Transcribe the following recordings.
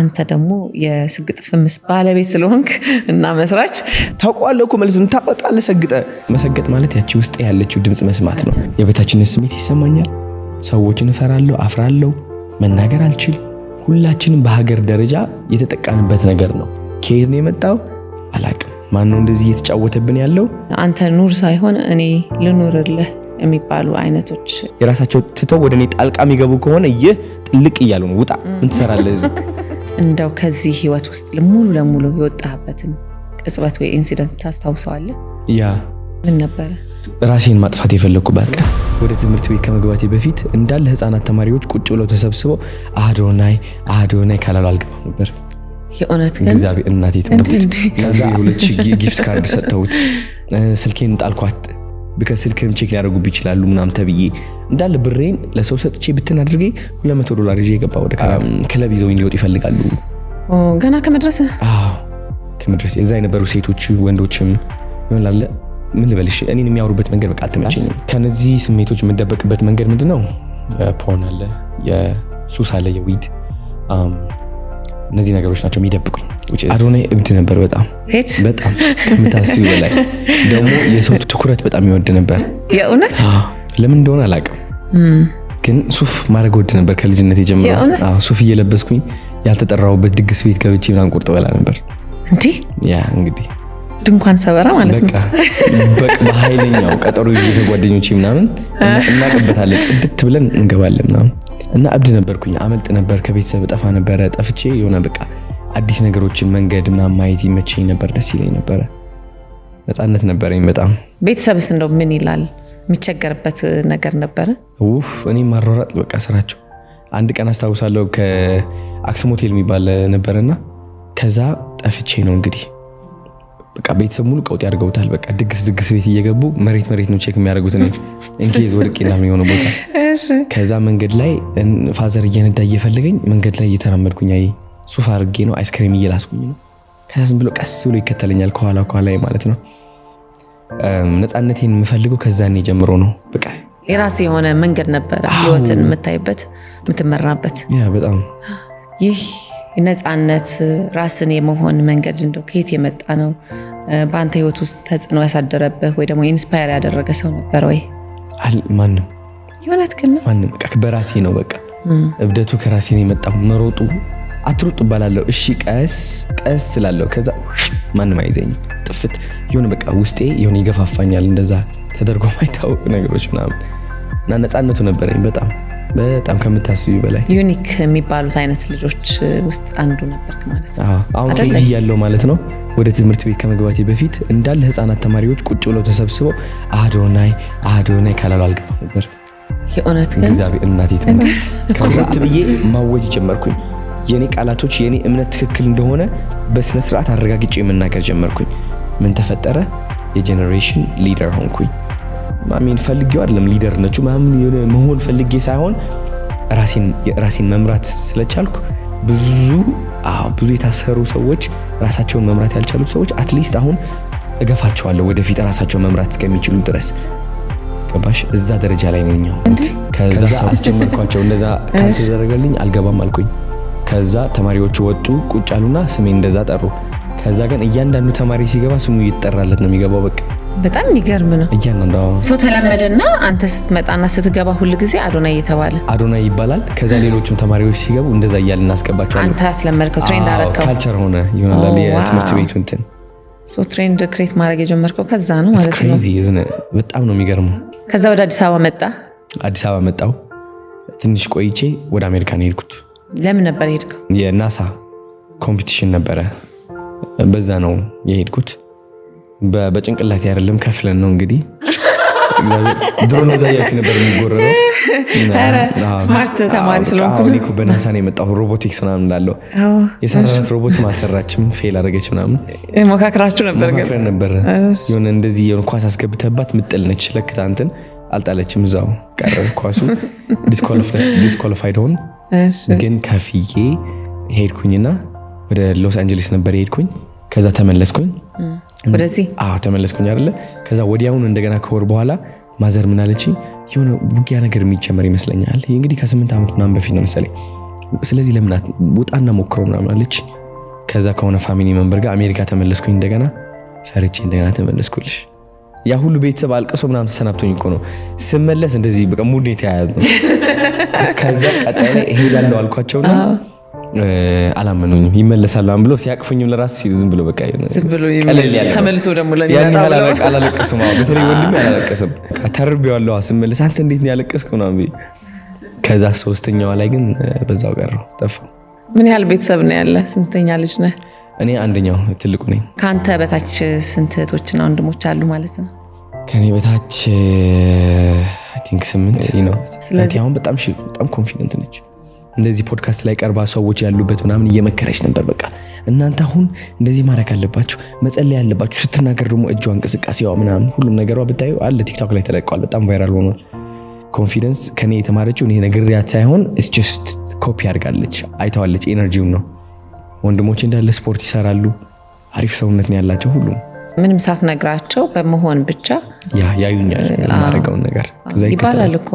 አንተ ደግሞ የስግጥ ፍምስ ባለቤት ስለሆንክ እና መስራች ታውቀዋለህ እኮ ማለት ነው። ታውቃለህ መሰገጥ ማለት ያቺ ውስጥ ያለችው ድምጽ መስማት ነው። የበታችነት ስሜት ይሰማኛል። ሰዎችን እፈራለሁ፣ አፍራለሁ፣ መናገር አልችል። ሁላችንም በሀገር ደረጃ የተጠቃንበት ነገር ነው። ከየት ነው የመጣው አላቅም። ማን ነው እንደዚህ እየተጫወተብን ያለው? አንተ ኑር ሳይሆን እኔ ልኑርልህ የሚባሉ አይነቶች የራሳቸው ትተው ወደ እኔ ጣልቃ የሚገቡ ከሆነ ይህ ጥልቅ እያሉ ነው። ውጣ፣ ምን ትሰራለህ እዚህ? እንደው ከዚህ ህይወት ውስጥ ሙሉ ለሙሉ የወጣህበትን ቅጽበት ወይ ኢንሲደንት ታስታውሰዋለህ? ያ ምን ነበረ? ራሴን ማጥፋት የፈለኩባት ቀን። ወደ ትምህርት ቤት ከመግባቴ በፊት እንዳለ ህፃናት ተማሪዎች ቁጭ ብለው ተሰብስበው አዶናይ ካላሉ አልገባም ነበር። የእውነት ግን እግዚአብሔር እናቴ ትምህርት ከዛ 2000 ጊፍት ካርድ ሰጥተውት ስልኬን ጣልኳት። በከስልክም ቼክ ሊያደርጉብ ይችላሉ ምናምን ተብዬ እንዳለ ብሬን ለሰው ሰጥቼ ብትን አድርጌ $200 ይዤ ገባ። ወደ ክለብ ይዘው እንዲወጡ ይፈልጋሉ። ገና ከመድረስ እዛ የነበሩ ሴቶች ወንዶችም ይሆናል። ምን ልበልሽ እኔን የሚያወሩበት መንገድ በቃ አልተመቸኝም። ከነዚህ ስሜቶች የምደበቅበት መንገድ ምንድነው? የፖርን አለ፣ የሱስ አለ፣ የዊድ እነዚህ ነገሮች ናቸው የሚደብቁኝ። አዶናይ እብድ ነበር በጣም ከምታስቢው በላይ። ደግሞ የሰው ትኩረት በጣም ይወድ ነበር። የእውነት ለምን እንደሆነ አላውቅም፣ ግን ሱፍ ማድረግ ወድ ነበር ከልጅነት ጀምሮ። ሱፍ እየለበስኩኝ ያልተጠራሁበት ድግስ ቤት ገብቼ ምናምን ቁርጥ በላ ነበር። ያ እንግዲህ ድንኳን ሰበራ ማለት ነው። በቃ በኃይለኛው ቀጠሮ ይዤ ጓደኞቼ ምናምን እናቀበታለን፣ ጽድት ብለን እንገባለን ምናምን እና እብድ ነበርኩኝ። አመልጥ ነበር ከቤተሰብ ጠፋ ነበረ። ጠፍቼ የሆነ በቃ አዲስ ነገሮችን መንገድ ምናምን ማየት ይመቸኝ ነበር፣ ደስ ይለኝ ነበረ፣ ነፃነት ነበረኝ በጣም። ቤተሰብስ እንደው ምን ይላል? የሚቸገርበት ነገር ነበረ? እኔ ማሯሯጥ በቃ ስራቸው። አንድ ቀን አስታውሳለሁ ከአክሱም ሆቴል የሚባል ነበርና ከዛ ጠፍቼ ነው እንግዲህ በቃ ቤተሰብ ሙሉ ቀውጥ ያድርገውታል። በቃ ድግስ ቤት እየገቡ መሬት ነው ቼክ የሚያደርጉት ነው እንኬዝ ወድቄ እንዳልሆነ የሆነ ቦታ። ከዛ መንገድ ላይ ፋዘር እየነዳ እየፈለገኝ መንገድ ላይ እየተራመድኩኝ አይ ሱፍ አድርጌ ነው አይስክሪም እየላስኩኝ ነው። ከዛ ዝም ብሎ ቀስ ብሎ ይከተለኛል ከኋላ ማለት ነው። ነፃነቴን የምፈልገው ከዛኔ ጀምሮ ነው። በቃ የራሴ የሆነ መንገድ ነበረ ህይወትን የምታይበት የምትመራበት። ያ በጣም ይህ ነፃነት ራስን የመሆን መንገድ እንደው ከየት የመጣ ነው? በአንተ ህይወት ውስጥ ተጽዕኖ ያሳደረብህ ወይ ደግሞ ኢንስፓየር ያደረገ ሰው ነበር ወይ? ማንም የእውነት ግን ማንም። በቃ በራሴ ነው በቃ እብደቱ ከራሴ ነው የመጣው። መሮጡ አትሩጥ ባላለው እሺ ቀስ ስላለው ከዛ ማንም አይዘኝ ጥፍት የሆነ በቃ ውስጤ የሆነ ይገፋፋኛል። እንደዛ ተደርጎ ማይታወቅ ነገሮች ምናምን እና ነፃነቱ ነበረኝ በጣም ከምታስቢ በላይ። ዩኒክ የሚባሉት አይነት ልጆች ውስጥ አንዱ ነበርክ ማለት ነው። አሁን ኬጂ ያለው ማለት ነው። ወደ ትምህርት ቤት ከመግባቴ በፊት እንዳለ ህፃናት ተማሪዎች ቁጭ ብለው ተሰብስበው አዶናይ ካላሉ አልገባም ነበር። የእውነት ግን እግዚአብሔር እናቴ ትምህርት ከዛ ብዬ ማወጅ ጀመርኩኝ። የኔ ቃላቶች የኔ እምነት ትክክል እንደሆነ በስነ ስርዓት አረጋግጬ መናገር ጀመርኩኝ። ምን ተፈጠረ? የጄኔሬሽን ሊደር ሆንኩኝ። ማሚን ፈልጌው አይደለም ሊደር ነችሁ ማምን የሆነ መሆን ፈልጌ ሳይሆን ራሴን መምራት ስለቻልኩ ብዙ የታሰሩ ሰዎች ራሳቸውን መምራት ያልቻሉት ሰዎች አትሊስት አሁን እገፋቸዋለሁ ወደፊት ራሳቸውን መምራት እስከሚችሉ ድረስ። ገባሽ? እዛ ደረጃ ላይ ነኝ አሁን። ከዛ አስጀመርኳቸው። እንደዛ ካልተደረገልኝ አልገባም አልኩኝ። ከዛ ተማሪዎቹ ወጡ ቁጭ አሉና ስሜን እንደዛ ጠሩ። ከዛ ግን እያንዳንዱ ተማሪ ሲገባ ስሙ ይጠራለት ነው የሚገባው። በቃ በጣም የሚገርም ነው። እያንዳንዱ ሰው ተለመደና አንተ ስትመጣና ስትገባ ሁሉ ጊዜ አዶናይ እየተባለ አዶናይ ይባላል። ከዛ ሌሎችም ተማሪዎች ሲገቡ እንደዛ እያልን እናስገባቸዋለን። አንተ አስለመድከው፣ ትሬንድ አደረከው፣ ካልቸር ሆነ ይሆናል የትምህርት ቤቱ እንትን። ሶ ትሬንድ ክሬት ማድረግ የጀመርከው ከዛ ነው ማለት ነው። ክሬዚ በጣም ነው የሚገርመው። ከዛ ወደ አዲስ አበባ መጣ። አዲስ አበባ መጣው። ትንሽ ቆይቼ ወደ አሜሪካ ነው የሄድኩት። ለምን ነበር የሄድከው? የናሳ ኮምፒቲሽን ነበረ፣ በዛ ነው የሄድኩት። በጭንቅላት አይደለም ከፍለን ነው እንግዲህ። ድሮ ነው ዛያክ ነበር የሚጎረረው። ስማርት ተማሪ ስለሆንኩ እኔ እኮ በናሳ ነው የመጣው። ሮቦቲክስ ምናምን እንዳለው የሰራናት ሮቦት አልሰራችም፣ ፌል አደረገች ምናምን። ሞካክራችሁ ነበር? ሞካክረን ነበር። የሆነ እንደዚህ የሆነ ኳስ አስገብተባት ምጥል ነች ለክታ እንትን አልጣለችም፣ እዛው ቀረ ኳሱ። ዲስኳሊፋይድ ሆን። ግን ከፍዬ ሄድኩኝና ወደ ሎስ አንጀለስ ነበር ሄድኩኝ። ከዛ ተመለስኩኝ ወደዚህ። ተመለስኩኝ አይደለ? ከዛ ወዲያውኑ እንደገና ከወር በኋላ ማዘር ምን አለች? የሆነ ውጊያ ነገር የሚጀመር ይመስለኛል። ይሄ እንግዲህ ከ8 ዓመት ምናምን በፊት ነው መሰለኝ። ስለዚህ ለምን ውጣና ሞክሮ ምናምን አለች። ከዛ ከሆነ ፋሚሊ መንበር ጋር አሜሪካ ተመለስኩኝ። እንደገና ሰርቼ እንደገና ተመለስኩልሽ። ያ ሁሉ ቤተሰብ አልቀሶ ምናምን ተሰናብቶኝ እኮ ነው ስመለስ እንደዚህ በቃ ሙድ የተያያዝ ነው። ከዛ ቀጣይ ላይ እሄዳለሁ አልኳቸውና አላመኑኝም። ይመለሳሉ ብሎ ሲያቅፉኝም ለራሱ ዝም ብሎ በቃ ተመልሶ ደግሞ አላለቀሱም። በተለይ ወንድሜ አላለቀስም። ተርቤዋለሁ ስመለስ አንተ እንዴት ነው ያለቀስከው ምናምን። ከዛ ሶስተኛዋ ላይ ግን በዛው ቀረ ጠፋ። ምን ያህል ቤተሰብ ነው ያለ? ስንተኛ ልጅ ነህ? እኔ አንደኛው ትልቁ ነኝ። ከአንተ በታች ስንት እህቶችና ወንድሞች አሉ ማለት ነው? ከኔ በታች አይ ቲንክ 8 ነው። ስለዚህ አሁን በጣም ኮንፊደንት ነች። እንደዚህ ፖድካስት ላይ ቀርባ ሰዎች ያሉበት ምናምን እየመከረች ነበር። በቃ እናንተ አሁን እንደዚህ ማድረግ አለባችሁ፣ መጸለይ አለባችሁ። ስትናገር ደግሞ እጇ እንቅስቃሴዋ ምናምን ሁሉም ነገሯ ብታዩ አለ ቲክቶክ ላይ ተለቀዋል። በጣም ቫይራል ሆኗል። ኮንፊደንስ ከኔ የተማረችው እኔ ነግሬያት ሳይሆን ኢትስ ጀስት ኮፒ አድርጋለች፣ አይተዋለች። ኤነርጂው ነው። ወንድሞቼ እንዳለ ስፖርት ይሰራሉ፣ አሪፍ ሰውነት ነው ያላቸው። ሁሉም ምንም ሳትነግራቸው በመሆን ብቻ ያዩኛል የማደርገውን ነገር። ከዛ ይባላል እኮ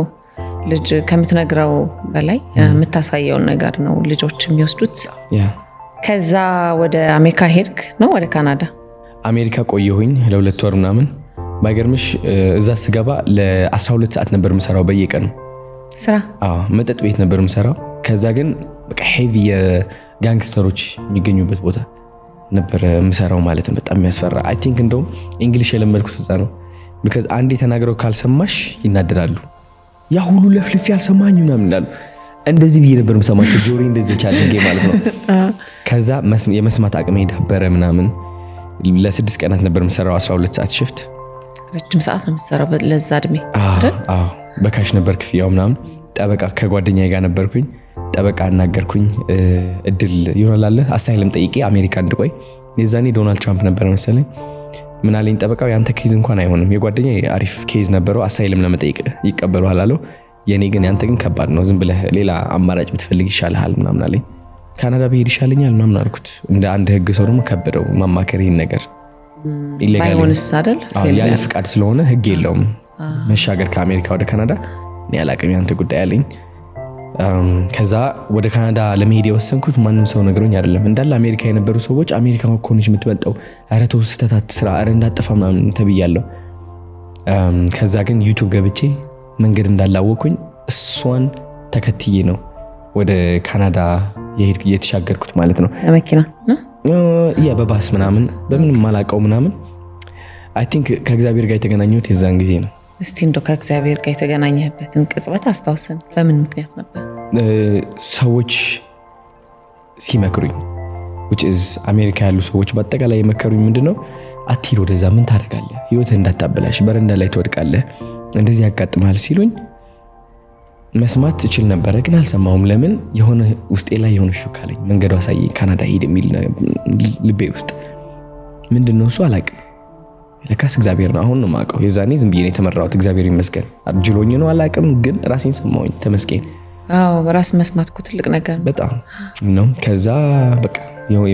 ልጅ ከምትነግረው በላይ የምታሳየውን ነገር ነው ልጆች የሚወስዱት። ከዛ ወደ አሜሪካ ሄድክ ነው? ወደ ካናዳ? አሜሪካ ቆየሁኝ ለ2 ወር ምናምን። ባይገርምሽ እዛ ስገባ ለ12 ሰዓት ነበር የምሰራው በየቀኑ ስራ። መጠጥ ቤት ነበር የምሰራው። ከዛ ግን በቃ ሄቪ የጋንግስተሮች የሚገኙበት ቦታ ነበር የምሰራው ማለት ነው። በጣም የሚያስፈራ። አይ ቲንክ እንደውም እንግሊሽ የለመድኩት እዛ ነው። ቢካዝ አንዴ ተናግረው ካልሰማሽ ይናደዳሉ። ያ ሁሉ ለፍልፍ ያልሰማኝ ምናምን ይላሉ። እንደዚህ ብዬ ነበር የምሰማቸው፣ ጆሮዬ እንደዚህ ቻለንጌ ማለት ነው። ከዛ የመስማት አቅሜ ዳበረ ምናምን። ለ6 ቀናት ነበር የምሰራው 12 ሰዓት ሽፍት። ረጅም ሰዓት ነው የምሰራው ለዛ እድሜ። በካሽ ነበር ክፍያው ምናምን። ጠበቃ ከጓደኛዬ ጋር ነበርኩኝ። ጠበቃ አናገርኩኝ። እድል ይሆናል አሳይለም ጠይቄ አሜሪካ እንድቆይ። የዛኔ ዶናልድ ትራምፕ ነበር መሰለኝ። ምን አለኝ ጠበቃው፣ ያንተ ኬዝ እንኳን አይሆንም፣ የጓደኛዬ አሪፍ ኬዝ ነበረው፣ አሳይለም ለመጠየቅ ይቀበሉሃል አለው። የኔ ግን ያንተ ግን ከባድ ነው፣ ዝም ብለህ ሌላ አማራጭ ብትፈልግ ይሻልሃል ምናምን አለኝ። ካናዳ ብሄድ ይሻለኛል ምናምን አልኩት። እንደ አንድ ህግ ሰው ደግሞ ከበደው ማማከር ይሄን ነገር ባይሆንስ አይደል? ያለ ፍቃድ ስለሆነ ህግ የለውም መሻገር ከአሜሪካ ወደ ካናዳ። እኔ አላቅም ያንተ ጉዳይ አለኝ። ከዛ ወደ ካናዳ ለመሄድ የወሰንኩት ማንም ሰው ነግሮኝ አይደለም። እንዳለ አሜሪካ የነበሩ ሰዎች አሜሪካ እኮ ነች የምትበልጠው፣ ኧረ ተው ስተታት ስራ፣ ኧረ እንዳጠፋ ምናምን ተብያለሁ። ከዛ ግን ዩቲዩብ ገብቼ መንገድ እንዳላወኩኝ እሷን ተከትዬ ነው ወደ ካናዳ የተሻገርኩት ማለት ነው። መኪና በባስ ምናምን በምንም ማላቀው ምናምን። አይ ቲንክ ከእግዚአብሔር ጋር የተገናኘሁት የዛን ጊዜ ነው። እስቲ እንደው ከእግዚአብሔር ጋር የተገናኘህበትን ቅጽበት አስታውሰን። በምን ምክንያት ነበር? ሰዎች ሲመክሩኝ which is አሜሪካ ያሉ ሰዎች በአጠቃላይ የመከሩኝ ምንድነው፣ አትሂድ ወደዛ፣ ምን ታደርጋለህ፣ ህይወትህን እንዳታበላሽ፣ በረንዳ ላይ ትወድቃለህ፣ እንደዚህ ያጋጥማል ሲሉኝ መስማት እችል ነበረ፣ ግን አልሰማሁም። ለምን? የሆነ ውስጤ ላይ የሆነ ሹክ አለኝ። መንገዱ አሳየኝ፣ ካናዳ ሄድ የሚል ልቤ ውስጥ ምንድነው እሱ አላቅም። ለካስ እግዚአብሔር ነው። አሁን ነው የማውቀው። የዛኔ ዝም ብዬ ነው የተመራሁት። እግዚአብሔር ይመስገን። አጅሎኝ ነው አላቅም፣ ግን ራሴን ሰማሁኝ። ተመስገን። ራስ መስማት እኮ ትልቅ ነገር ነው በጣም ነው። ከዛ በቃ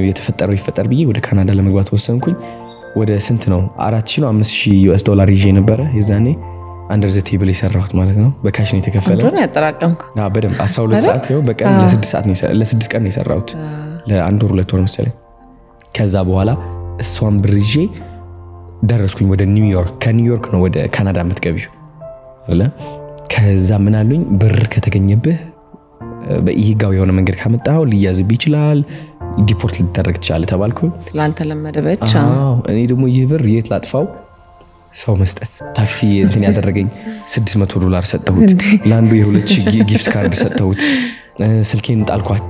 የተፈጠረው ይፈጠር ብዬ ወደ ካናዳ ለመግባት ወሰንኩኝ። ወደ ስንት ነው 4000 ነው 5000 ዩኤስ ዶላር ይዤ ነበረ የዛኔ አንደር ዘ ቴብል የሰራሁት ማለት ነው። በካሽ ነው የተከፈለው። አንተ ነው ያጠራቀምኩ? በደንብ 12 ሰዓት ነው በቀን ለ6 ቀን ነው የሰራሁት፣ ለ1 ወር 2 ወር መሰለኝ። ከዛ በኋላ እሷን ብር ይዤ ደረስኩኝ ወደ ኒውዮርክ። ከኒውዮርክ ነው ወደ ካናዳ የምትገቢው አይደል? ከዛ ምን አሉኝ፣ ብር ከተገኘብህ በህጋዊ የሆነ መንገድ ካመጣው ሊያዝብ ይችላል፣ ዲፖርት ልትደረግ ትችላለህ ተባልኩ። ስላልተለመደ ብቻ እኔ ደግሞ ይህ ብር የት ላጥፋው? ሰው መስጠት። ታክሲ እንትን ያደረገኝ $600 ሰጠሁት። ለአንዱ የ2000 ጊፍት ካርድ ሰጠሁት። ስልኬን ጣልኳት፣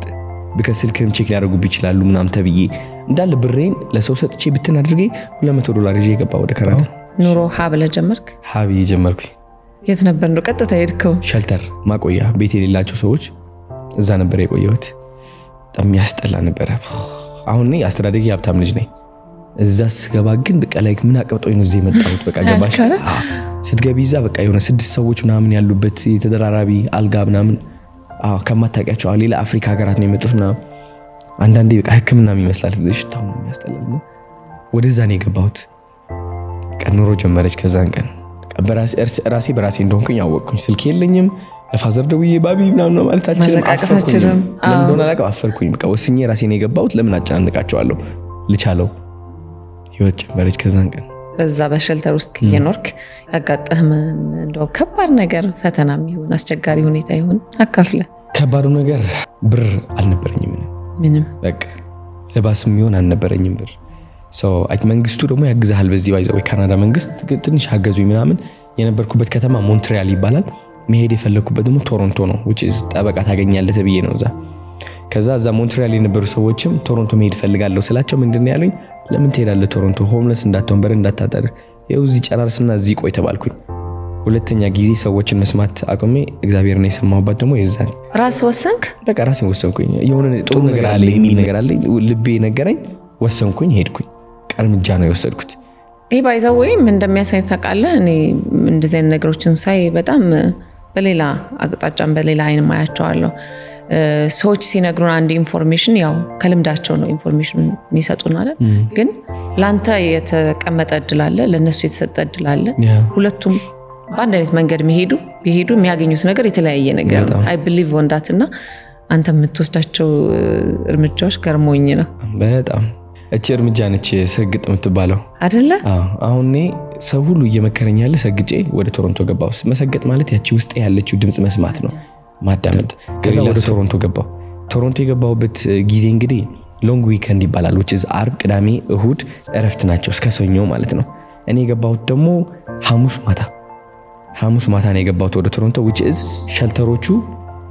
በስልክም ቼክ ሊያደርጉብ ይችላሉ ምናምን ተብዬ እንዳለ ብሬን ለሰው ሰጥቼ ብትን አድርጌ $200 ይዤ ገባ ወደ ካናዳ። ኑሮ ሀብለ ጀመርክ? ሀብ ጀመርኩ። የት ነበር ነው ቀጥታ ሄድከው? ሸልተር ማቆያ ቤት የሌላቸው ሰዎች እዛ ነበር የቆየሁት። በጣም ያስጠላ ነበረ። አሁን እኔ አስተዳደጊ ሀብታም ልጅ ነኝ። እዛ ስገባ ግን በቃ ላይ ምን አቀብጦኝ ነው እዚህ የመጣሁት። በቃ ገባሽ? ስትገቢ እዛ በቃ የሆነ 6 ሰዎች ምናምን ያሉበት የተደራራቢ አልጋ ምናምን ከማታውቂያቸው ሌላ አፍሪካ ሀገራት ነው የመጡት ምናምን። አንዳንዴ በቃ ህክምና ይመስላል። ሽታው ነው የሚያስጠላልና ወደዛ ነው የገባሁት። ቀን ኑሮ ጀመረች። ከዛን ቀን ራሴ በራሴ እንደሆንኩኝ አወቅኩኝ። ስልክ የለኝም፣ ለፋዘር ደውዬ ባቢ ምናምን ነው ማለት አልችልም። አፈርኩኝ። ለምን እንደሆነ አላውቅም። አፈርኩኝ። በቃ ወስኜ ራሴን የገባሁት ለምን አጨናንቃቸዋለሁ ልቻለው። ህይወት ጀመረች ከዛን ቀን። በዛ በሸልተር ውስጥ እየኖርክ ያጋጠመህ እንደው ከባድ ነገር ፈተናም ይሁን አስቸጋሪ ሁኔታ ይሁን አካፍለ። ከባዱ ነገር ብር አልነበረኝም ምንም በቃ ለባስም ይሆን አልነበረኝም ብር። መንግስቱ ደግሞ ያግዛል በዚህ ባይዘው የካናዳ መንግስት ትንሽ አገዙኝ ምናምን። የነበርኩበት ከተማ ሞንትሪያል ይባላል። መሄድ የፈለኩበት ደግሞ ቶሮንቶ ነው which is ጠበቃ ታገኛለህ ተብዬ ነው እዛ። ከዛ እዛ ሞንትሪያል የነበሩ ሰዎችም ቶሮንቶ መሄድ ፈልጋለሁ ስላቸው ምንድነው ያሉኝ ለምን ትሄዳለህ ቶሮንቶ ሆምለስ እንዳትሆን በር እንዳታጠር ይኸው እዚህ ጨራርስና እዚህ ቆይ ተባልኩኝ። ሁለተኛ ጊዜ ሰዎችን መስማት አቆሜ እግዚአብሔርን የሰማሁበት ደግሞ የዛን ራስ ወሰንክ። በቃ ራሴን ወሰንኩኝ። የሆነ ጥሩ ነገር አለ የሚል ነገር አለ ልቤ ነገረኝ። ወሰንኩኝ ሄድኩኝ። እርምጃ ነው የወሰድኩት። ይሄ ባይዘው ወይም እንደሚያሳይ ታውቃለህ። እኔ እንደዚህ አይነት ነገሮችን ሳይ በጣም በሌላ አቅጣጫም በሌላ አይን ማያቸዋለሁ። ሰዎች ሲነግሩን አንድ ኢንፎርሜሽን ያው ከልምዳቸው ነው ኢንፎርሜሽን የሚሰጡን አይደል? ግን ላንተ የተቀመጠ እድል አለ፣ ለነሱ የተሰጠ እድል አለ። ሁለቱም በአንድ አይነት መንገድ ቢሄዱ የሚያገኙት ነገር የተለያየ ነገር ነው። አይ ቢሊቭ ወንዳትና አንተ የምትወስዳቸው እርምጃዎች ገርሞኝ ነው በጣም። እቺ እርምጃ ነች ሰግጥ የምትባለው አይደለ? አሁን እኔ ሰው ሁሉ እየመከረኝ ያለ ሰግጬ ወደ ቶሮንቶ ገባሁ። መሰገጥ ማለት ያቺ ውስጥ ያለችው ድምጽ መስማት ነው፣ ማዳመጥ። ከዛ ወደ ቶሮንቶ ገባሁ። ቶሮንቶ የገባሁበት ጊዜ እንግዲህ ሎንግ ዊከንድ ይባላል which is አርብ፣ ቅዳሜ፣ እሁድ እረፍት ናቸው እስከ ሰኞ ማለት ነው። እኔ የገባሁት ደግሞ ሐሙስ ማታ ነው የገባሁት ወደ ቶሮንቶ which is ሸልተሮቹ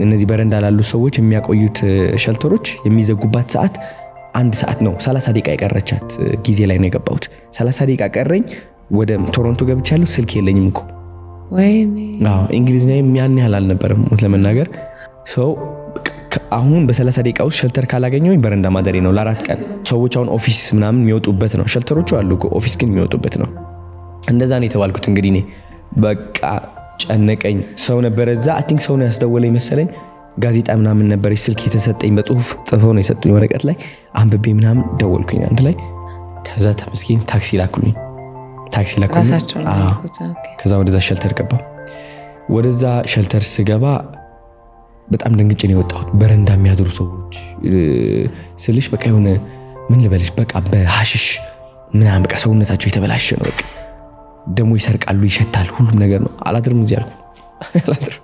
እነዚህ በረንዳ ላሉ ሰዎች የሚያቆዩት ሸልተሮች የሚዘጉባት ሰዓት 1 ሰዓት ነው። 30 ደቂቃ የቀረቻት ጊዜ ላይ ነው የገባሁት። 30 ደቂቃ ቀረኝ ወደ ቶሮንቶ ገብቻለሁ። ስልክ የለኝም እኮ ወይኔ። እንግሊዝኛ ያን ያህል አልነበረም ለመናገር። አሁን በ30 ደቂቃ ውስጥ ሸልተር ካላገኘሁኝ በረንዳ ማደሬ ነው ለ4 ቀን። ሰዎች አሁን ኦፊስ ምናምን የሚወጡበት ነው፣ ሸልተሮቹ አሉ እኮ ኦፊስ ግን የሚወጡበት ነው። እንደዛ ነው የተባልኩት። እንግዲህ እኔ በቃ ጨነቀኝ። ሰው ነበረ እዛ አይ ቲንክ ሰው ነው ያስደወለኝ መሰለኝ። ጋዜጣ ምናምን ነበር ስልክ የተሰጠኝ በጽሁፍ ጽፈው ነው የሰጡኝ ወረቀት ላይ አንብቤ ምናምን ደወልኩኝ አንድ ላይ። ከዛ ተመስገን ታክሲ ላኩልኝ። ከዛ ወደዛ ሸልተር ገባሁ። ወደዛ ሸልተር ስገባ በጣም ደንግጬ ነው የወጣሁት። በረንዳ የሚያድሩ ሰዎች ስልሽ በቃ የሆነ ምን ልበልሽ በቃ በሐሽሽ ምናምን በቃ ሰውነታቸው የተበላሸ ነው። በቃ ደሞ ይሰርቃሉ፣ ይሸታል፣ ሁሉም ነገር ነው። አላድርም እዚህ አልኩ። አላድርም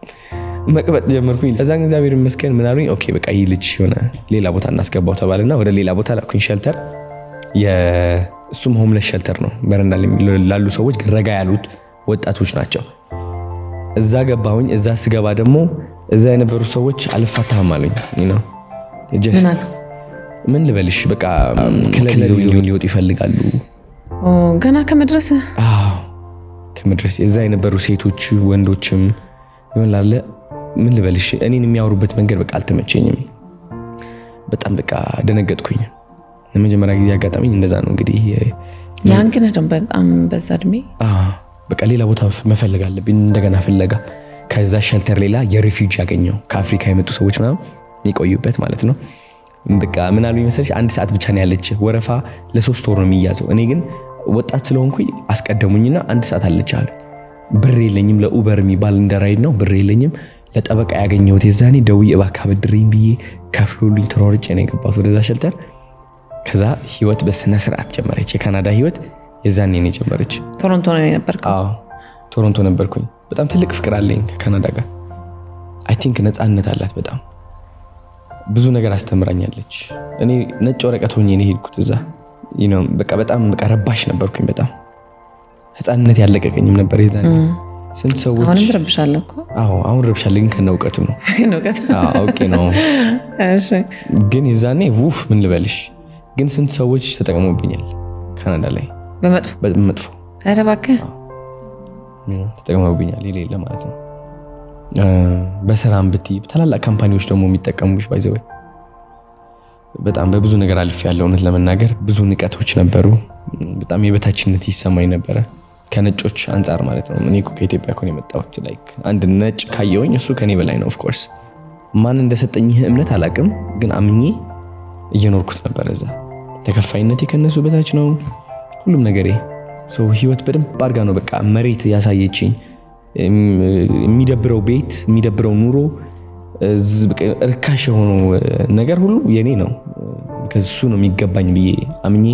መቅበጥ ጀመርኩኝ። ለዛን እግዚአብሔር ይመስገን ምን አሉኝ፣ ኦኬ በቃ ይህ ልጅ የሆነ ሌላ ቦታ እናስገባው ተባለና ወደ ሌላ ቦታ ላኩኝ። ሸልተር እሱም ሆምለስ ሸልተር ነው። በረንዳ ላሉ ሰዎች ረጋ ያሉት ወጣቶች ናቸው። እዛ ገባሁኝ። እዛ ስገባ ደግሞ እዛ የነበሩ ሰዎች አልፋታህም አሉኝ። ነው ምን ልበልሽ በቃ ከለለው ሊወጡ ይፈልጋሉ ገና ከመድረስ እዛ የነበሩ ሴቶች ወንዶችም ይሆናል። ምን ልበልሽ እኔን የሚያወሩበት መንገድ በቃ አልተመቸኝም። በጣም በቃ ደነገጥኩኝ። ለመጀመሪያ ጊዜ ያጋጠመኝ እንደዛ ነው። እንግዲህ ያን ግን በጣም በዛ እድሜ በቃ ሌላ ቦታ መፈለግ አለብኝ እንደገና ፍለጋ። ከዛ ሸልተር ሌላ የሪፊውጂ ያገኘው ከአፍሪካ የመጡ ሰዎች ምናምን ይቆዩበት ማለት ነው። በቃ ምን አሉኝ መሰለሽ 1 ሰዓት ብቻ ነው ያለች ወረፋ ለ3 ወር ነው የሚያዘው። እኔ ግን ወጣት ስለሆንኩኝ አስቀደሙኝና 1 ሰዓት አለች አሉ። ብር የለኝም፣ ለኡበር የሚባል እንደራይድ ነው ብር የለኝም። ለጠበቃ ያገኘሁት የዛኔ ደውዬ እባክህ አበድረኝ ብዬ ከፍሎልኝ ተሯርጬ ነው የገባሁት ወደዛ ሸልተር። ከዛ ህይወት በስነ ስርዓት ጀመረች። የካናዳ ህይወት የዛኔ ነው ጀመረች። ቶሮንቶ ነው የነበርከው? አዎ ቶሮንቶ ነበርኩኝ። በጣም ትልቅ ፍቅር አለኝ ከካናዳ ጋር። አይ ቲንክ ነፃነት አላት በጣም ብዙ ነገር አስተምራኛለች። እኔ ነጭ ወረቀት ሆኜ ነው የሄድኩት እዛ። በቃ በጣም በቃ ረባሽ ነበርኩኝ። በጣም ህፃንነት ያለቀቀኝም ነበር የዛኔ። ስንት ሰዎች አሁን ረብሻለሁ እኮ። አሁን ረብሻለሁ ግን ከነውቀቱ ነው። ኦኬ ነው። እሺ ግን የዛኔ ውፍ ምን ልበልሽ ግን ስንት ሰዎች ተጠቅመውብኛል ካናዳ ላይ በመጥፎ ተረባከ ተጠቅመውብኛል የሌለ ማለት ነው። በስራም ብትይ ታላላቅ ካምፓኒዎች ደግሞ የሚጠቀሙሽ ባይዘው በጣም በብዙ ነገር አልፍ ያለው እውነት ለመናገር ብዙ ንቀቶች ነበሩ። በጣም የበታችነት ይሰማኝ ነበረ ከነጮች አንፃር ማለት ነው። እኔ እኮ ከኢትዮጵያ እኮ ነው የመጣሁት። ላይክ አንድ ነጭ ካየውኝ እሱ ከኔ በላይ ነው። ኦፍ ኮርስ ማን እንደሰጠኝ እምነት አላቅም፣ ግን አምኜ እየኖርኩት ነበር እዛ። ተከፋይነቴ ከነሱ በታች ነው ሁሉም ነገሬ። ህይወት በደንብ አድርጋ ነው በቃ መሬት ያሳየችኝ። የሚደብረው ቤት የሚደብረው ኑሮ እርካሽ የሆነው ነገር ሁሉ የኔ ነው ከሱ ነው የሚገባኝ ብዬ አምኜ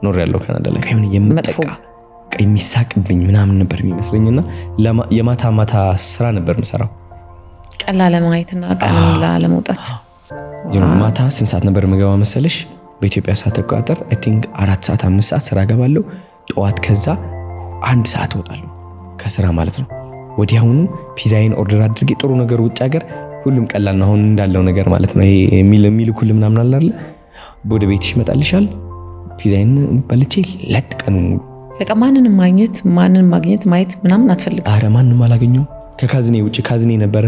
ኖር ያለው ካናዳ ላይ ከሆነ የምጠቃ የሚሳቅብኝ ምናምን ነበር የሚመስለኝና የማታ ማታ ስራ ነበር የምሰራው ቀላል ለማየትና ቀላል ለመውጣት ማታ 8 ሰዓት ነበር የምገባው መሰለሽ በኢትዮጵያ ሰዓት አቆጣጠር አይ ቲንክ 4 ሰዓት 5 ሰዓት ስራ ገባለሁ ጠዋት ከዛ 1 ሰዓት እወጣለሁ ከስራ ማለት ነው ወዲያውኑ ፒዛዬን ኦርደር አድርጌ ጥሩ ነገር ውጭ ሀገር ሁሉም ቀላል ነው አሁን እንዳለው ነገር ማለት ነው ይሄ የሚልኩል ምናምን አለ አይደል ወደ ቤትሽ ይመጣልሻል ፒዛዬን በልቼ ለጥቀኑ በቃ ማንንም ማግኘት ማየት ምናምን አትፈልግም አረ ማንንም አላገኘው ከካዝኔ ውጪ ካዝኔ ነበረ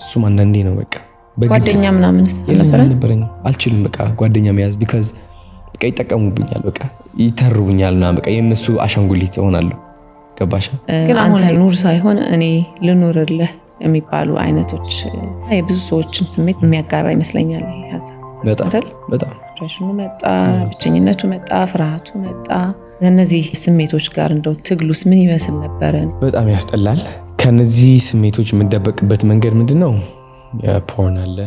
እሱም አንዳንዴ ነው በቃ ጓደኛ ምናምንስ ነበረኝ አልችልም በቃ ጓደኛ መያዝ because በቃ ይጠቀሙብኛል በቃ ይተርቡኛልና በቃ የነሱ አሻንጉሊት ይሆናሉ ገባሻ ግን አንተ ኑር ሳይሆን እኔ ልኑርልህ የሚባሉ አይነቶች ብዙ ሰዎችን ስሜት የሚያጋራ ይመስለኛል ይሄ ሀሳብ በጣም ራሱን መጣ ብቸኝነቱ መጣ ፍርሃቱ መጣ እነዚህ ስሜቶች ጋር እንደው ትግሉስ ምን ይመስል ነበር በጣም ያስጠላል ከነዚህ ስሜቶች የምደበቅበት መንገድ ምንድነው የፖርን አለ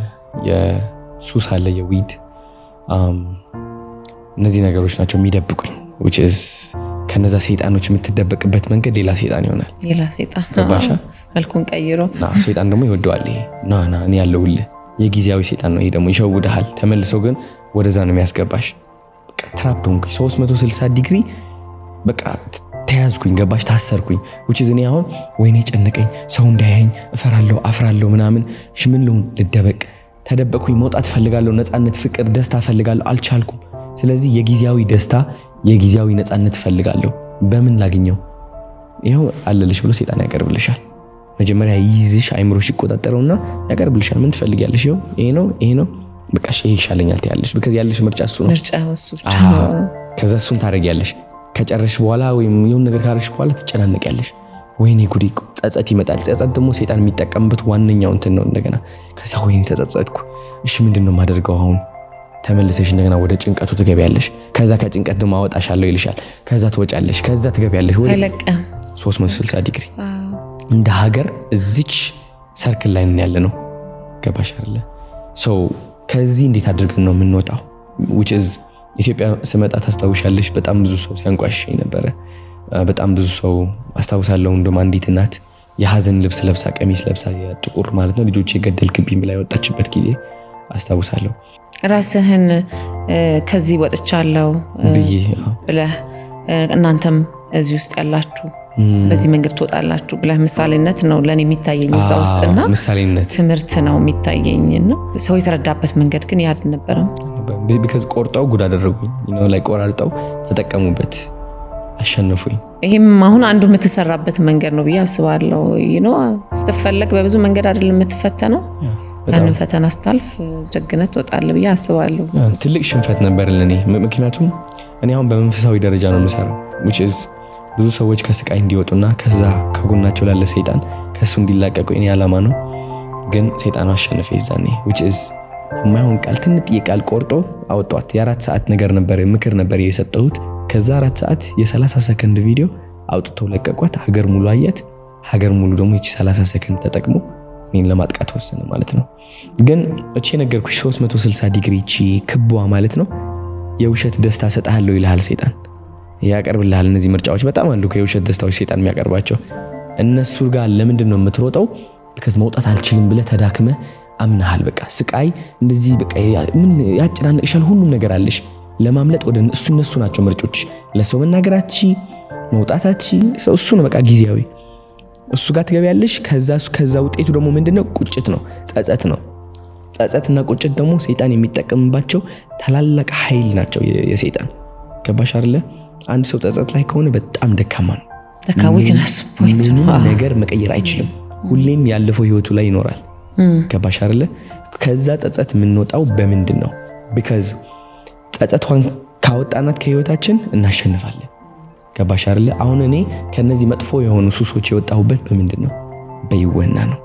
የሱስ አለ የዊድ እነዚህ ነገሮች ናቸው የሚደብቁኝ which is ከነዛ ሰይጣኖች የምትደበቅበት መንገድ ሌላ ሰይጣን ይሆናል ሌላ ሰይጣን ገባሻ መልኩን ቀይሮ ሰይጣን ደግሞ ይወደዋል ይሄ ና እኔ ያለውልህ የጊዜያዊ ሰይጣን ነው ይሄ ደግሞ ይሸውድሃል ተመልሶ ግን ወደዛ ነው የሚያስገባሽ በቃ ትራፕ ሆንኩኝ 360 ዲግሪ በቃ ተያዝኩኝ ገባሽ ታሰርኩኝ which is እኔ አሁን ወይኔ ጨነቀኝ ሰው እንዳያየኝ እፈራለሁ አፍራለሁ ምናምን እሺ ምን ልሁን ልደበቅ ተደበቅኩኝ መውጣት ፈልጋለሁ ነፃነት ፍቅር ደስታ ፈልጋለሁ አልቻልኩም ስለዚህ የጊዜያዊ ደስታ የጊዜያዊ ነፃነት ፈልጋለሁ በምን ላግኘው ይሄው አለልሽ ብሎ ሰይጣን ያቀርብልሻል መጀመሪያ ይይዝሽ አይምሮሽ ይቆጣጠረውና ያቀርብልሻል ምን ትፈልጊያለሽ ይሄ ነው በቃ ይሻለኛል ትያለሽ because ያለሽ ምርጫ እሱ ነው ከዛ እሱን ታረጊያለሽ ከጨረሽ በኋላ ወይም የሆነ ነገር ካረሽ በኋላ ትጨናነቂያለሽ ወይኔ ጉዲ ጸጸት ይመጣል ጸጸት ደግሞ ሰይጣን የሚጠቀምበት ዋነኛው እንትን ነው እንደገና ከዛ ወይኔ ተጸጸትኩ እሺ ምንድነው ማደርገው አሁን ተመልሰሽ እንደገና ወደ ጭንቀቱ ትገቢያለሽ ከዛ ከጭንቀት ደግሞ አወጣሻለሁ ይልሻል ከዛ ትወጫለሽ ከዛ ትገቢያለሽ ወደ 360 ዲግሪ እንደ ሀገር እዚች ሰርክል ላይ ያለ ነው ገባሽ አይደለ ሶ ከዚህ እንዴት አድርገን ነው የምንወጣው which is ኢትዮጵያ ስመጣ ታስታውሻለሽ በጣም ብዙ ሰው ሲያንቋሽሽ ነበረ በጣም ብዙ ሰው አስታውሳለሁ እንደም አንዲት እናት የሐዘን ልብስ ለብሳ ቀሚስ ለብሳ ጥቁር ማለት ነው ልጆች የገደልክብኝ ብላ ወጣችበት ጊዜ አስታውሳለሁ ራስህን ከዚህ ወጥቻለሁ ብለህ እናንተም እዚህ ውስጥ ያላችሁ በዚህ መንገድ ትወጣላችሁ ብለህ ምሳሌነት ነው ለኔ የሚታየኝ እዛ ውስጥና ምሳሌነት ትምህርት ነው የሚታየኝና ሰው የተረዳበት መንገድ ግን ያድ ነበርም because ቆርጣው ጉድ አደረጉኝ ላይ ቆራርጠው ተጠቀሙበት አሸነፉኝ ይሄም አሁን አንዱ የምትሰራበት መንገድ ነው ብዬ አስባለሁ ስትፈለግ በብዙ መንገድ አይደለም የምትፈተነው ያንን ፈተና ስታልፍ ጀግነት ትወጣለህ ብዬ አስባለሁ ትልቅ ሽንፈት ነበር ለኔ ምክንያቱም እኔ አሁን በመንፈሳዊ ደረጃ ነው የምሰራው which is ብዙ ሰዎች ከስቃይ እንዲወጡና ከዛ ከጎናቸው ላለ ሰይጣን ከሱ እንዲላቀቁ እኔ ዓላማ ነው ግን ሰይጣኑ አሸነፈ ይዛኔ which is የማይሆን ቃል ትንጥዬ ቃል ቆርጦ አወጣት የ4 ሰዓት ነገር ነበር ምክር ነበር የሰጠሁት ከዛ 4 ሰዓት የ30 ሰከንድ ቪዲዮ አውጥተው ለቀቋት ሀገር ሙሉ አያት ሀገር ሙሉ ደግሞ እቺ 30 ሰከንድ ተጠቅሞ እኔን ለማጥቃት ወሰነ ማለት ነው ግን እቺ ነገርኩሽ 360 ዲግሪ እቺ ክቧ ማለት ነው የውሸት ደስታ ሰጣለሁ ይልሃል ሰይጣን ያቀርብልሃል እነዚህ ምርጫዎች በጣም አሉ ከየውሸት ደስታዎች ሰይጣን የሚያቀርባቸው እነሱ ጋር ለምንድን ነው የምትሮጠው because መውጣት አልችልም ብለ ተዳክመ አምናሃል በቃ ስቃይ እንደዚህ በቃ ምን ያጨናንቅሻል ሁሉም ነገር አለሽ ለማምለጥ ወደ እነሱ ናቸው ምርጫዎች ለሰው መናገራቺ መውጣታቺ ሰው እሱ ነው በቃ ጊዜያዊ እሱ ጋር ትገቢያለሽ ከዛ ውጤቱ ደግሞ ምንድነው ቁጭት ነው ጸጸት ነው ጸጸትና ቁጭት ደግሞ ሰይጣን የሚጠቀምባቸው ታላላቅ ኃይል ናቸው የሰይጣን ገባሽ አይደለ አንድ ሰው ጸጸት ላይ ከሆነ በጣም ደካማ ነው weakness point ነገር መቀየር አይችልም ሁሌም ያለፈው ህይወቱ ላይ ይኖራል ገባሽ አይደለ ከዛ ጸጸት የምንወጣው በምንድን ነው because ጸጸቷን ካወጣናት ከህይወታችን እናሸንፋለን ገባሽ አይደለ አሁን እኔ ከነዚህ መጥፎ የሆኑ ሱሶች የወጣሁበት በምንድን ነው በይወና ነው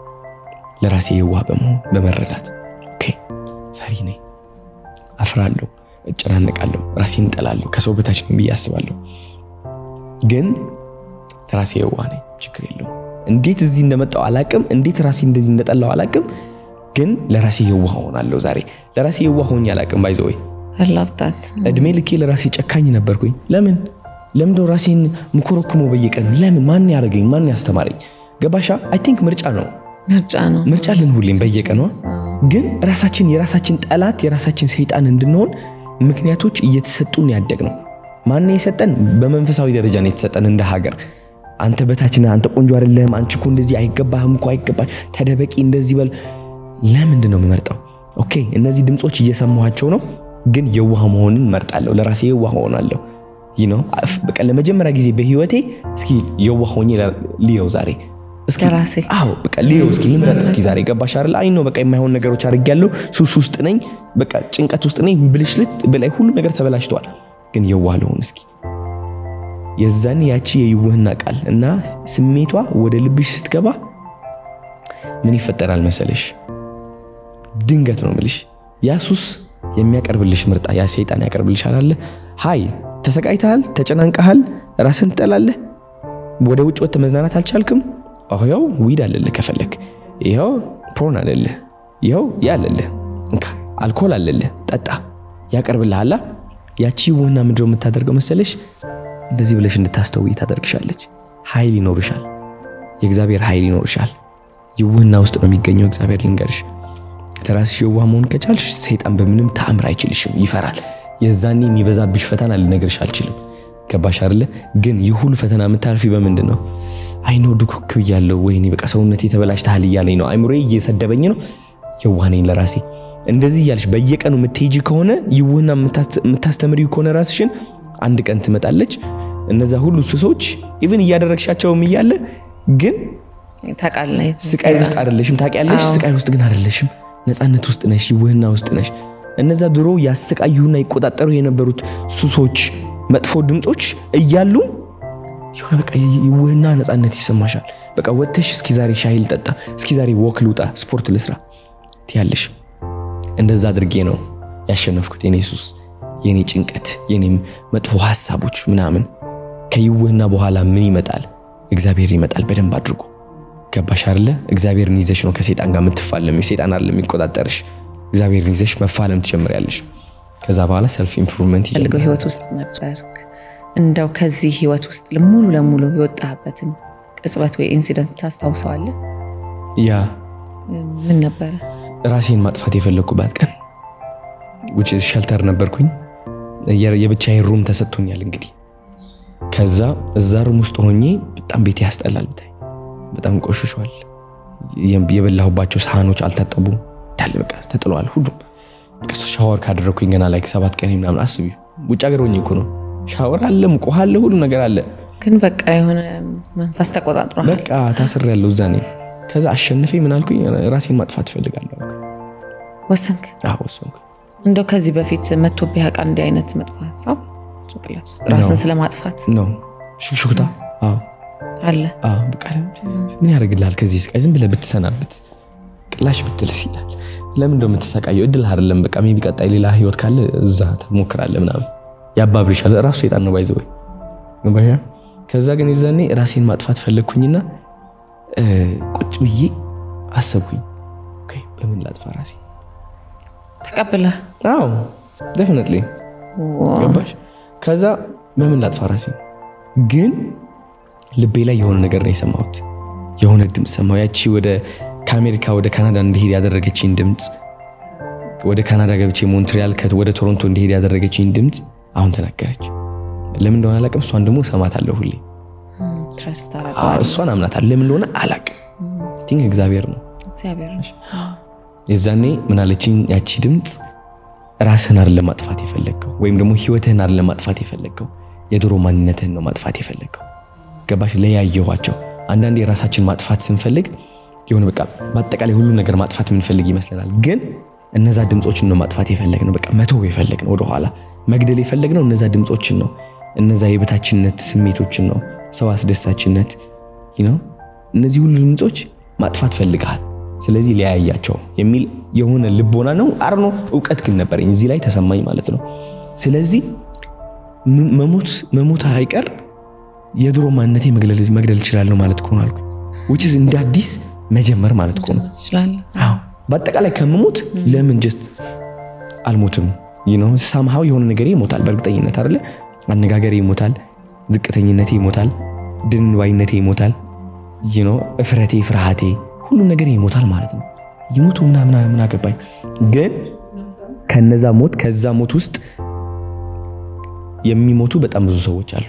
ለራሴ የዋህ በመሆን በመረዳት ኦኬ ፈሪ ነኝ አፍራለሁ እጨናነቃለሁ ራሴን እጠላለሁ ከሰው በታች ነኝ ብዬ አስባለሁ ግን ለራሴ የዋህ ነኝ ችግር የለውም እንዴት እዚህ እንደመጣው አላቅም እንዴት ራሴ እንደዚህ እንደጠላው አላቅም ግን ለራሴ የዋህ ሆናለሁ ዛሬ ለራሴ የዋህ ሆኜ አላቅም ባይዘው I love that እድሜ ልኬ ለራሴ ጨካኝ ነበርኩኝ ለምን ራሴን ምኮረኩሞ በየቀኑ ለምን ማን ያረገኝ ማን ያስተማረኝ ገባሻ I think ምርጫ ልን ሁሌም በየቀኑ ግን የራሳችን ጠላት የራሳችን ሰይጣን እንድንሆን ምክንያቶች እየተሰጡን ያደግነው ማን የሰጠን በመንፈሳዊ ደረጃ ነው የተሰጠን እንደ ሀገር አንተ በታችና አንተ ቆንጆ አይደለም አንቺ እኮ እንደዚህ አይገባህም እኮ አይገባሽ ተደበቂ እንደዚህ በል ለምንድን ነው የምመርጠው ኦኬ እነዚህ ድምጾች እየሰማኋቸው ነው ግን የዋህ መሆንን መርጣለሁ ለራሴ የዋህ ሆናለሁ በቃ ለመጀመሪያ ጊዜ በህይወቴ እስኪ የዋህ ሆኜ ልየው ዛሬ እስኪ ራሴ በቃ ልየው እስኪ ልምረጥ እስኪ ዛሬ ገባሽ አይደል አይ ነው በቃ የማይሆን ነገሮች አድርጌያለሁ ሱስ ውስጥ ነኝ በቃ ጭንቀት ውስጥ ነኝ ብልሽልት በላይ ሁሉ ነገር ተበላሽቷል ግን የዋህ ልሆን እስኪ የዛን ያቺ የይዋህና ቃል እና ስሜቷ ወደ ልብሽ ስትገባ ምን ይፈጠራል መሰለሽ ድንገት ነው ምልሽ ያ ሱስ የሚያቀርብልሽ ምርጣ ያ ሰይጣን ያቀርብልሻል አለ ሃይ ተሰቃይተሃል ተጨናንቀሃል ራስን ትጠላለህ ወደ ውጭ ወጥተህ መዝናናት አልቻልክም አሁን ዊድ አለልህ ከፈለክ ይሄው ፖርን አለልህ ይሄው ያለልህ እንካ አልኮል አለልህ ጠጣ ያቀርብልሃል ያቺ ይዋህና ምንድነው የምታደርገው መሰለሽ እንደዚህ ብለሽ እንድታስተውይ ታደርግሻለች ኃይል ይኖርሻል የእግዚአብሔር ኃይል ይኖርሻል ይዋህና ውስጥ ነው የሚገኘው እግዚአብሔር ልንገርሽ ለራስሽ የዋህ መሆን ከቻልሽ ሰይጣን በምንም ተአምር አይችልሽም ይፈራል የዛኔ የሚበዛብሽ ፈተና ልነግርሽ አልችልም ገባሽ አይደለ ግን ይሁሉ ፈተና የምታልፊ በምንድነው አይኖ ዱክክ ይያለው ወይኔ በቃ ሰውነቴ ተበላሽታል ይያለኝ ነው አይምሮዬ እየሰደበኝ ነው የዋህ ነኝ ለራሴ እንደዚህ ያልሽ በየቀኑ የምትሄጂ ከሆነ ይዋህና የምታስተምሪው ከሆነ ራስሽን አንድ ቀን ትመጣለች እነዛ ሁሉ ሱሶች ኢቭን እያደረግሻቸውም ይያለ ግን ታቃለይ ስቃይ ውስጥ አይደለሽም ታቂያለሽ ስቃይ ውስጥ ግን አይደለሽም ነፃነት ውስጥ ነሽ ይዋህና ውስጥ ነሽ እነዛ ድሮ ያስቃዩና ይቆጣጠሩ የነበሩት ሱሶች መጥፎ ድምጾች እያሉ ይሁን በቃ ይዋህና ነፃነት ይሰማሻል በቃ ወጥተሽ እስኪ ዛሬ ሻይ ልጠጣ እስኪ ዛሬ ወክ ልውጣ ስፖርት ልስራ ትያለሽ እንደዛ አድርጌ ነው ያሸነፍኩት የኔ ሱስ የኔ ጭንቀት የኔ መጥፎ ሐሳቦች ምናምን ከይዋህና በኋላ ምን ይመጣል እግዚአብሔር ይመጣል በደንብ አድርጎ ገባሽ አይደለ እግዚአብሔርን ይዘሽ ነው ከሰይጣን ጋር የምትፋለሚው ሰይጣን አይደለም የሚቆጣጠርሽ እግዚአብሔርን ይዘሽ መፋለም ትጀምሪያለሽ ከዛ በኋላ ሰልፍ ኢምፕሩቭመንት ይጀምራል ህይወት ውስጥ ነበርክ እንደው ከዚህ ህይወት ውስጥ ሙሉ ለሙሉ የወጣበትን ቅጽበት ወይ ኢንሲደንት ታስታውሰዋለህ ያ ምን ነበር ራሴን ማጥፋት የፈለኩባት ቀን which is shelter ነበርኩኝ የብቻዬን ሩም ተሰጥቶኛል እንግዲህ ከዛ እዛ ሩም ውስጥ ሆኜ በጣም ቤት ያስጠላል በጣም ቆሽሿል የበላሁባቸው ሳህኖች አልታጠቡም ታለ በቃ ተጥሏል ሁሉ በቃ ሻወር ካደረኩኝ ገና ላይ 7 ቀን ምናምን አስቢ ውጭ ሀገር ሆኜ እኮ ነው ሻወር አለ ሙቆ አለ ሁሉ ነገር አለ ግን በቃ የሆነ መንፈስ ተቆጣጥሯል በቃ ታስሬያለሁ እዛ ነኝ ከዛ አሸነፈኝ ምን አልኩኝ ራሴን ማጥፋት ፈልጋለሁ ወሰንክ ወሰንኩ እንደው ከዚህ በፊት መጥቶብህ ያውቃል እንዲህ አይነት መጥፎ ሐሳብ ጭንቅላት ውስጥ ራስን ስለማጥፋት ነው ሹክሹክታ አለ በቃ ምን ያደርግልሃል ከዚህ ስቃይ ዝም ብለህ ብትሰናበት ቅላሽ ብትልስ ይላል ለምን እንደምትሰቃየው እድል አይደለም በቃ ሜቢ ቀጣይ ሌላ ህይወት ካለ እዛ ተሞክራለህ ምናምን ያባብልሻል ራሱ ሰይጣን ነው ባይዘው ገባሽ ከዛ ግን ይዘኔ ራሴን ማጥፋት ፈለኩኝና ቁጭ ብዬ አሰብኩኝ ኦኬ በምን ላጥፋ ራሴ ተቀበለ definitely ገባሽ ከዛ በምን ላጥፋ ራሴ ግን ልቤ ላይ የሆነ ነገር ነው የሰማሁት የሆነ ድምጽ ሰማሁ ያቺ ወደ ከአሜሪካ ወደ ካናዳ እንድሄድ ያደረገችኝ ድምጽ ወደ ካናዳ ገብቼ ሞንትሪያል ወደ ቶሮንቶ እንድሄድ ያደረገችኝ ድምጽ አሁን ተናገረች ለምን እንደሆነ አላቅም እሷን ደግሞ ሰማታለሁ ሁሌ ትረስት አደረጋለሁ እሷን አምናታለሁ ለምን እንደሆነ አላቅም ቲንክ እግዚአብሔር ነው የዛኔ ምን አለችኝ ያቺ ድምጽ ራስህን አይደለም ማጥፋት የፈለከው ወይም ደግሞ ህይወትህን አይደለም ማጥፋት የፈለከው የድሮ ማንነትህን ነው ማጥፋት የፈለከው ገባሽ ለያየኋቸው አንዳንዴ ራሳችን ማጥፋት ስንፈልግ የሆነ በቃ በአጠቃላይ ሁሉ ነገር ማጥፋት ምን ፈልግ ይመስለናል ግን እነዛ ድምጾችን ነው ማጥፋት የፈለግነው በቃ መተው የፈለግነው ወደ ኋላ መግደል የፈለግነው እነዛ ድምጾችን ነው እነዛ የበታችነት ስሜቶችን ነው ሰው አስደሳችነት እነዚህ ሁሉ ድምጾች ማጥፋት ፈልጋል ስለዚህ ለያያቸው የሚል የሆነ ልቦና ነው አርኖ ዕውቀት ግን ነበርኝ እዚህ ላይ ተሰማኝ ማለት ነው ስለዚህ መሞት አይቀር የድሮ ማንነቴ መግደል እችላለሁ ማለት እኮ ነው አልኩኝ። which is እንደ አዲስ መጀመር ማለት እኮ ነው። አዎ በአጠቃላይ ከምሞት ለምን just አልሞትም? somehow የሆነ ነገር ይሞታል በእርግጠኝነት አይደለ? አነጋገሬ ይሞታል፣ ዝቅተኝነቴ ይሞታል፣ ድንዋይነቴ ይሞታል፣ እፍረቴ፣ ፍርሃቴ፣ ሁሉ ነገር ይሞታል ማለት ነው። ይሞቱ ምን አገባኝ። ግን ከዛ ሞት ውስጥ የሚሞቱ በጣም ብዙ ሰዎች አሉ።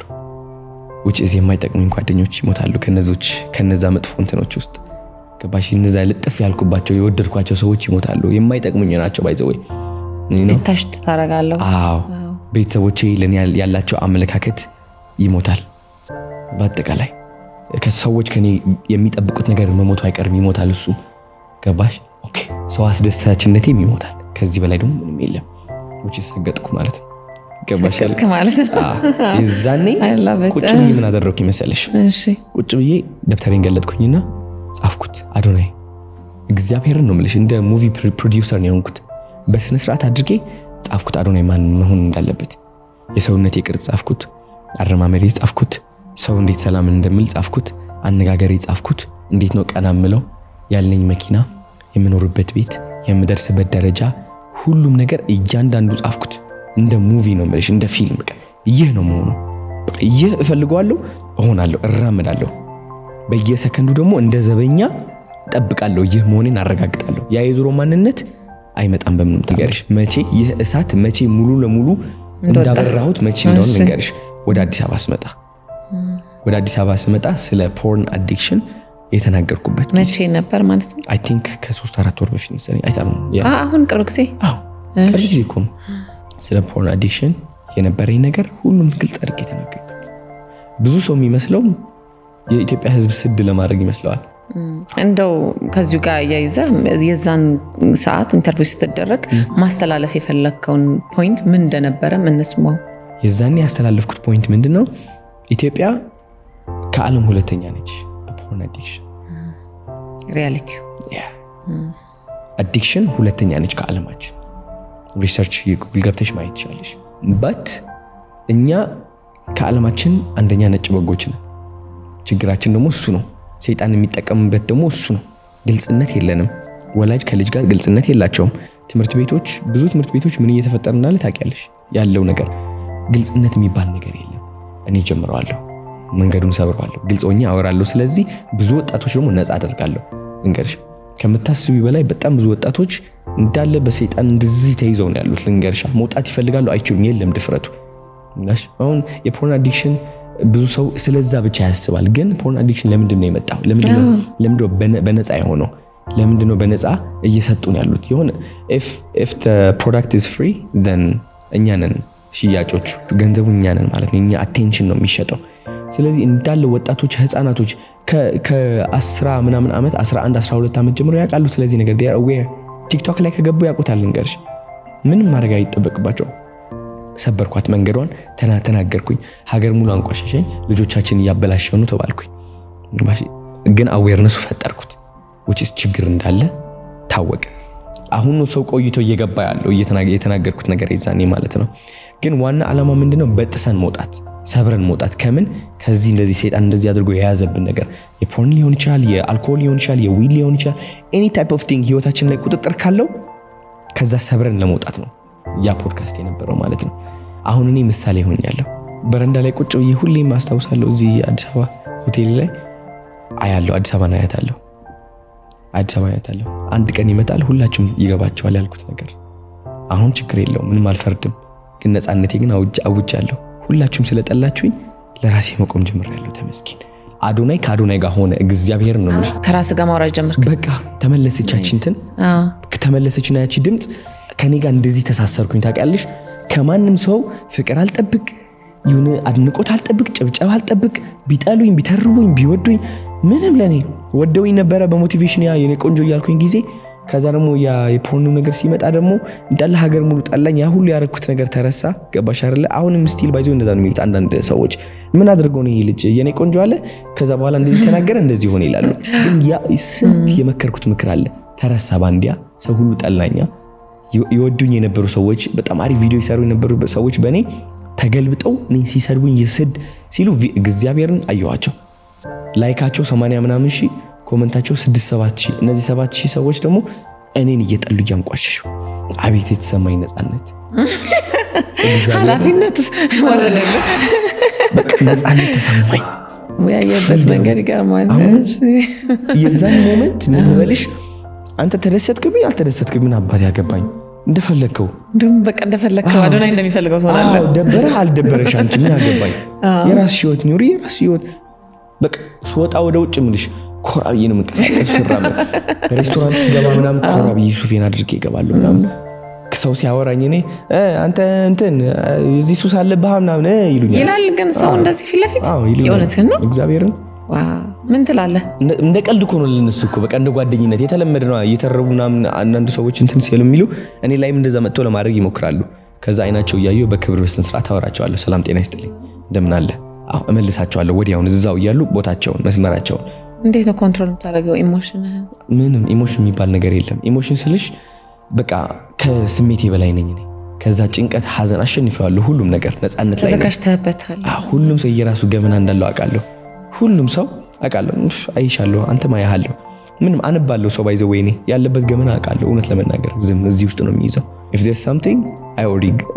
which is የማይጠቅሙኝ ጓደኞች ይሞታሉ ከነዛ መጥፎ እንትኖች ውስጥ ገባሽ? እነዛ ልጥፍ ያልኩባቸው የወደድኳቸው ሰዎች ይሞታሉ። የማይጠቅሙኝ ናቸው ባይ ዘ ወይ ታሽት ታረጋለሁ። አዎ ቤተሰቦቼ ለኔ ያላቸው አመለካከት ይሞታል። በአጠቃላይ ከሰዎች ከኔ የሚጠብቁት ነገር መሞቱ አይቀርም፣ ይሞታል እሱ ገባሽ? ኦኬ ሰው አስደሳችነቴም ይሞታል። ከዚህ በላይ ደግሞ ምንም የለም። which is ሰገጥኩ ማለት ነው ገባሽ ማለት ነው። የዛኔ ቁጭ ብዬ ምን አደረኩኝ መሰለሽ? እሺ ቁጭ ብዬ ደብተሬን ገለጥኩኝና ጻፍኩት። አዶናይ እግዚአብሔርን ነው የምልሽ፣ እንደ ሙቪ ፕሮዲውሰር ነው የሆንኩት። በስነ ስርዓት አድርጌ ጻፍኩት አዶናይ ማን መሆን እንዳለበት። የሰውነቴ ቅርጽ ጻፍኩት፣ አረማመዴ ጻፍኩት፣ ሰው እንዴት ሰላም እንደምል ጻፍኩት፣ አነጋገሬ ጻፍኩት፣ እንዴት ነው ቀና ምለው፣ ያለኝ መኪና፣ የምኖርበት ቤት፣ የምደርስበት ደረጃ፣ ሁሉም ነገር እያንዳንዱ ጻፍኩት። እንደ ሙቪ ነው የምልሽ፣ እንደ ፊልም በቃ ይህ ነው መሆኑ። በቃ ይህ እፈልጋለሁ፣ እሆናለሁ፣ እራመዳለሁ። በየሰከንዱ ደግሞ እንደ ዘበኛ ጠብቃለሁ፣ ይህ መሆኔን አረጋግጣለሁ። ያ የድሮ ማንነት አይመጣም በምንም ትገርሽ። መቼ ይህ እሳት መቼ ሙሉ ለሙሉ እንዳበራሁት መቼ እንደሆነ ልንገርሽ። ወደ አዲስ አበባ ስመጣ ስለ ፖርን አዲክሽን የተናገርኩበት መቼ ነበር ማለት ነው? አይ ቲንክ ከ3-4 ወር በፊት መሰለኝ። አሁን ቅርብ ጊዜ? አዎ ቅርብ ጊዜ እኮ ነው። ስለ ፖርን አዲክሽን የነበረኝ ነገር ሁሉም ግልጽ አድርጌ ተናገርኩ። ብዙ ሰው የሚመስለው የኢትዮጵያ ሕዝብ ስድ ለማድረግ ይመስለዋል። እንደው ከዚሁ ጋር ያይዘህ የዛን ሰዓት ኢንተርቪው ስትደረግ ማስተላለፍ የፈለከውን ፖይንት ምን እንደነበረ እንስማው። የዛኔ ያስተላለፍኩት ፖይንት ምንድነው? ኢትዮጵያ ከዓለም ሁለተኛ ነች በፖርን አዲክሽን። ሪያሊቲ አዲክሽን ሁለተኛ ነች ከዓለማችን። ሪሰርች የጉግል ገብተሽ ማየት ትችላለሽ። በት እኛ ከዓለማችን አንደኛ ነጭ በጎች ነን። ችግራችን ደግሞ እሱ ነው። ሰይጣን የሚጠቀምበት ደግሞ እሱ ነው። ግልጽነት የለንም። ወላጅ ከልጅ ጋር ግልጽነት የላቸውም። ብዙ ትምህርት ቤቶች ምን እየተፈጠረ እንዳለ ታውቂያለሽ? ያለው ነገር ግልጽነት የሚባል ነገር የለም። እኔ ጀምረዋለሁ፣ መንገዱን ሰብረዋለሁ፣ ግልጽ ሆኜ አወራለሁ። ስለዚህ ብዙ ወጣቶች ደግሞ ነፃ አደርጋለሁ። ልንገርሽ ከምታስቢ በላይ በጣም ብዙ ወጣቶች እንዳለ በሰይጣን እንደዚህ ተይዘው ነው ያሉት። ልንገርሽ መውጣት ይፈልጋሉ፣ አይችሉም። የለም ድፍረቱ። አሁን የፖርን አዲክሽን ብዙ ሰው ስለዛ ብቻ ያስባል። ግን ፖርን አዲክሽን ለምንድን ነው የመጣው? ለምንድነው በነፃ የሆነው? ለምንድነው በነፃ እየሰጡን ያሉት? የሆነ if the product is free then እኛ ነን ሽያጮቹ፣ ገንዘቡ እኛ ነን ማለት ነው። እኛ አቴንሽን ነው የሚሸጠው። ስለዚህ እንዳለ ወጣቶች፣ ህፃናቶች ከ10 ምናምን ዓመት 11 12 ዓመት ጀምሮ ያውቃሉ ስለዚህ ነገር። they are aware። ቲክቶክ ላይ ከገቡ ያውቁታል። ልንገርሽ ምንም ማድረግ አይጠበቅባቸው። ሰበርኳት መንገዷን፣ ተናገርኩኝ። ሀገር ሙሉ አንቋሸሸኝ። ልጆቻችን እያበላሸው ነው ተባልኩኝ። ግን አዌርነሱ ፈጠርኩት። which is ችግር እንዳለ ታወቀ። አሁን ነው ሰው ቆይቶ እየገባ ያለው የተናገርኩት ነገር የዛኔ ማለት ነው። ግን ዋና ዓላማ ምንድነው? በጥሰን መውጣት፣ ሰብረን መውጣት። ከምን? ከዚህ እንደዚህ ሰይጣን እንደዚህ አድርጎ የያዘብን ነገር የፖርን ሊሆን ይችላል፣ የአልኮል ሊሆን ይችላል፣ የዊድ ሊሆን ይችላል። any type of thing ህይወታችን ላይ ቁጥጥር ካለው ከዛ ሰብረን ለመውጣት ነው ያ ፖድካስት የነበረው ማለት ነው። አሁን እኔ ምሳሌ ሆኛለሁ። በረንዳ ላይ ቁጭ ብዬ ሁሌም አስታውሳለሁ። እዚህ አዲስ አበባ ሆቴል ላይ አያለሁ። አዲስ አበባ አያታለሁ። አንድ ቀን ይመጣል፣ ሁላችሁም ይገባቸዋል ያልኩት ነገር። አሁን ችግር የለውም፣ ምንም አልፈርድም። ግን ነፃነቴ ግን አውጃለሁ። ሁላችሁም ስለጠላችሁኝ ለራሴ መቆም ጀምሬያለሁ። ተመስገን። አዶናይ ከአዶናይ ጋር ሆነ። እግዚአብሔር ነው ማለት ከራስ ጋር ማውራት ጀመርክ። በቃ ተመለሰችና ያቺ ድምጽ ከኔ ጋር እንደዚህ ተሳሰርኩኝ። ታውቂያለሽ? ከማንም ሰው ፍቅር አልጠብቅ፣ ይሁን አድንቆት አልጠብቅ፣ ጭብጨባ አልጠብቅ። ቢጠሉኝ፣ ቢተርቡኝ፣ ቢወዱኝ ምንም ለኔ ወደውኝ ነበረ በሞቲቬሽን የኔ ቆንጆ እያልኩኝ ጊዜ። ከዛ ደግሞ ያ የፖርኑ ነገር ሲመጣ ደግሞ እንዳለ ሀገር ሙሉ ጠላኝ። ያ ሁሉ ያረኩት ነገር ተረሳ። ገባሽ አይደለ? አሁንም ስቲል ባይዞ እንደዛ ነው የሚሉት አንዳንድ ሰዎች። ምን አድርገው ነው ይሄ ልጅ የኔ ቆንጆ አለ ከዛ በኋላ እንደዚህ ተናገረ እንደዚህ ሆነ ይላሉ። ግን ያ ስንት የመከርኩት ምክር አለ ተረሳ። ባንዲያ ሰው ሁሉ ጠላኛ። ይወዱኝ የነበሩ ሰዎች፣ በጣም አሪፍ ቪዲዮ ይሰሩ የነበሩ ሰዎች በእኔ ተገልብጠው እኔን ሲሰድቡኝ ይስድ ሲሉ እግዚአብሔርን አየኋቸው። ላይካቸው 80 ምናምን ሺህ፣ ኮመንታቸው 6-7 ሺህ። እነዚህ 7 ሺህ ሰዎች ደግሞ እኔን እየጠሉ እያንቋሸሹ አቤት የተሰማኝ ነፃነት ኃላፊነት ወረደልኝ። በቃ ነፃነት ተሰማኝ። ያየበት መንገድ ይገርማል። የዛን ሞመንት ምን ይበልሽ አንተ ተደሰትክብኝ አልተደሰትክብኝ አባቴ ያገባኝ እንደፈለከው በቃ እንደፈለከው አዶናይ እንደሚፈልገው ሆናለ። ደበረህ አልደበረሽ አንቺ ምን ያገባኝ የራስሽ ህይወት ኑሪ የራስሽ ህይወት። በቃ ስወጣ ወደ ውጭ ምልሽ ኮራ ብዬ ነው የምንቀሳቀስ። ፍራም ሬስቶራንት ስገባ ምናምን ኮራ ብዬ ሱፌን አድርጌ እገባለሁ ምናምን። ሰው ሲያወራኝ እኔ አንተ እንትን እዚህ ሱስ አለብህ ምናምን ይሉኛል ይላል። ግን ሰው እንደዚህ ፊት ለፊት የእውነትህን ነው እግዚአብሔርን ምን ትላለህ? እንደ ቀልድ እኮ ነው ለነሱ እኮ በቃ እንደ ጓደኝነት የተለመደ ነው። እየተረቡ ምናምን አንዳንድ ሰዎች እንትን ሲሉ የሚሉ እኔ ላይም እንደዛ መጥተው ለማድረግ ይሞክራሉ። ከዛ አይናቸው እያዩ በክብር በስነ ስርዓት አወራቸዋለሁ። ሰላም ጤና ይስጥልኝ እንደምን አለ እመልሳቸዋለሁ። ወዲያውን እዛው እያሉ ቦታቸውን መስመራቸውን። እንዴት ነው ኮንትሮል የምታደርገው ኢሞሽንህን? ምንም ኢሞሽን የሚባል ነገር የለም። ኢሞሽን ስልሽ በቃ ከስሜቴ በላይ ነኝ እኔ። ከዛ ጭንቀት ሐዘን አሸንፈዋለሁ። ሁሉም ነገር ነፃነት ላይ ተዘጋጅተህበታል። ሁሉም ሰው የራሱ ገመና እንዳለው አውቃለሁ። ሁሉም ሰው አውቃለሁ። አይሻለሁ አንተም አያለሁ። ምንም አንባለው ሰው ባይዘው ወይኔ ያለበት ገመና አውቃለሁ። እውነት ለመናገር ዝም እዚህ ውስጥ ነው የሚይዘው። if there's something I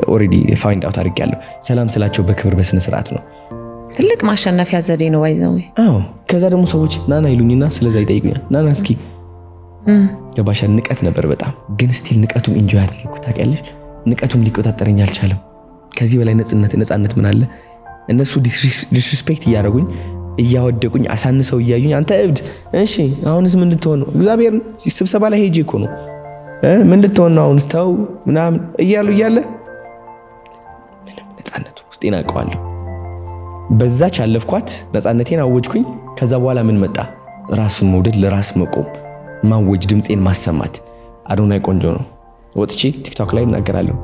already find out አድርጌያለሁ። ሰላም ስላቸው በክብር በስነ ስርዓት ነው። ትልቅ ማሸነፊያ ዘዴ ነው ባይዘው። ከዛ ደግሞ ሰዎች ናና ይሉኝና ስለዛ ይጠይቁኛል። ናና እስኪ ገባሻ ንቀት ነበር በጣም ግን ስቲል ንቀቱም ኢንጆይ አደረኩት። ታውቂያለሽ ንቀቱም ሊቆጣጠረኝ አልቻለም። ከዚህ በላይ ነፃነት ምን አለ? እነሱ ዲስሪስፔክት እያደረጉኝ እያወደቁኝ አሳንሰው እያዩኝ አንተ እብድ እሺ አሁንስ ምን ልትሆን ነው? እግዚአብሔር ስብሰባ ላይ ሄጄ እኮ ነው ምን ልትሆን ነው አሁንስ ተው ምናምን እያሉ እያለ ምንም ነፃነቱ ውስጤን አውቀዋለሁ። በዛች አለፍኳት፣ ነፃነቴን አወጅኩኝ። ከዛ በኋላ ምን መጣ? ራስን መውደድ፣ ለራስ መቆም፣ ማወጅ፣ ድምፄን ማሰማት። አዶናይ ቆንጆ ነው። ወጥቼ ቲክቶክ ላይ እናገራለሁ።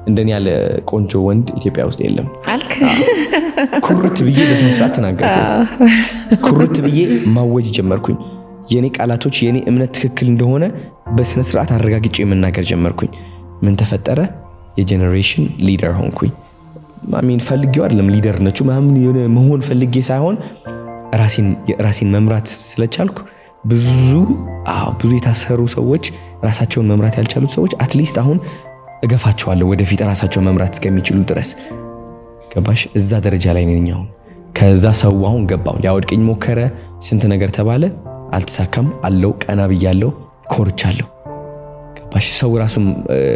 እንደኔ ያለ ቆንጆ ወንድ ኢትዮጵያ ውስጥ የለም አልክ። ኩርት ብዬ በስነ ስርዓት ተናገርኩ። ኩርት ብዬ ማወጅ ጀመርኩኝ። የኔ ቃላቶች የኔ እምነት ትክክል እንደሆነ በስነ ስርዓት አረጋግጬ መናገር ጀመርኩኝ። ምን ተፈጠረ? የጄኔሬሽን ሊደር ሆንኩኝ። ማሚን ፈልጌው አይደለም ሊደር ነች ማምን የሆነ መሆን ፈልጌ ሳይሆን ራሴን መምራት ስለቻልኩ ብዙ የታሰሩ ሰዎች ራሳቸውን መምራት ያልቻሉት ሰዎች አትሊስት አሁን እገፋቸዋለሁ ወደፊት ራሳቸውን መምራት እስከሚችሉ ድረስ። ገባሽ? እዛ ደረጃ ላይ ነኝ አሁን። ከዛ ሰው አሁን ገባው ሊያወድቀኝ ሞከረ። ስንት ነገር ተባለ፣ አልተሳካም። አለው ቀና ብያለሁ፣ ኮርቻለሁ። ገባሽ? ሰው ራሱ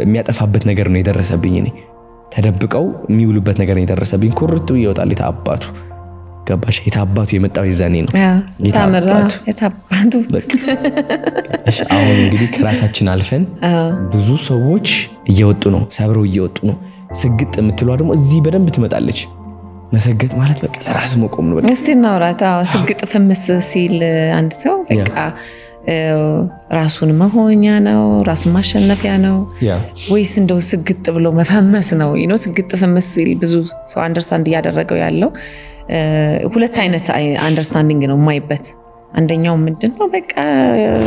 የሚያጠፋበት ነገር ነው የደረሰብኝ። እኔ ተደብቀው የሚውሉበት ነገር ነው የደረሰብኝ። ኩርት ብዬ እወጣለሁ። የታባቱ ገባሽ? የታባቱ የመጣው የዛኔ ነው። የታባቱ በቃ አሁን እንግዲህ ከራሳችን አልፈን ብዙ ሰዎች እየወጡ ነው፣ ሰብረው እየወጡ ነው። ስግጥ የምትሏ ደግሞ እዚህ በደንብ ትመጣለች። መሰገጥ ማለት በቃ ለራስ መቆም ነው። በቃ እስቲ እናውራት። ስግጥ ፍምስ ሲል አንድ ሰው በቃ ራሱን መሆኛ ነው፣ ራሱን ማሸነፊያ ነው ወይስ እንደው ስግጥ ብሎ መፈመስ ነው? ስግጥ ፍምስ ሲል ብዙ ሰው አንደርስታንድ እያደረገው ያለው ሁለት አይነት አንደርስታንዲንግ ነው የማይበት። አንደኛው ምንድነው በቃ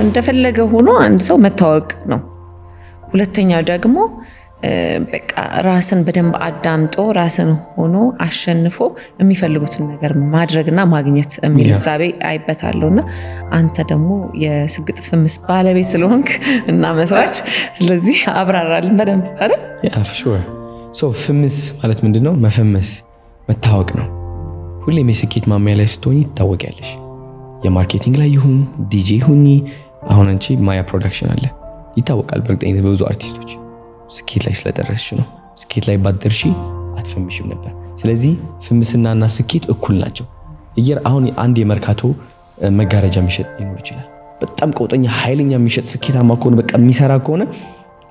እንደፈለገ ሆኖ አንድ ሰው መታወቅ ነው። ሁለተኛው ደግሞ በቃ ራስን በደንብ አዳምጦ ራስን ሆኖ አሸንፎ የሚፈልጉትን ነገር ማድረግና ማግኘት የሚል ሐሳቤ አይበታለሁና አንተ ደግሞ የስግጥ ፍምስ ባለቤት ስለሆንክ እና መስራች፣ ስለዚህ አብራራልን በደንብ አይደል? ፍምስ ማለት ምንድነው? መፈመስ መታወቅ ነው። ሁሌም የስኬት ማማያ ላይ ስትሆኚ ትታወቂያለሽ። የማርኬቲንግ ላይ ይሁን ዲጄ ሁኚ። አሁን አንቺ ማያ ፕሮዳክሽን አለ ይታወቃል በእርግጠኝነት በብዙ አርቲስቶች ስኬት ላይ ስለደረስሽ ነው። ስኬት ላይ ባትደርሺ አትፈምሽም ነበር። ስለዚህ ፍምስናና ስኬት እኩል ናቸው። አሁን አንድ የመርካቶ መጋረጃ የሚሸጥ ሊኖር ይችላል። በጣም ቀውጠኛ ኃይለኛ የሚሸጥ ስኬታማ ከሆነ በቃ የሚሰራ ከሆነ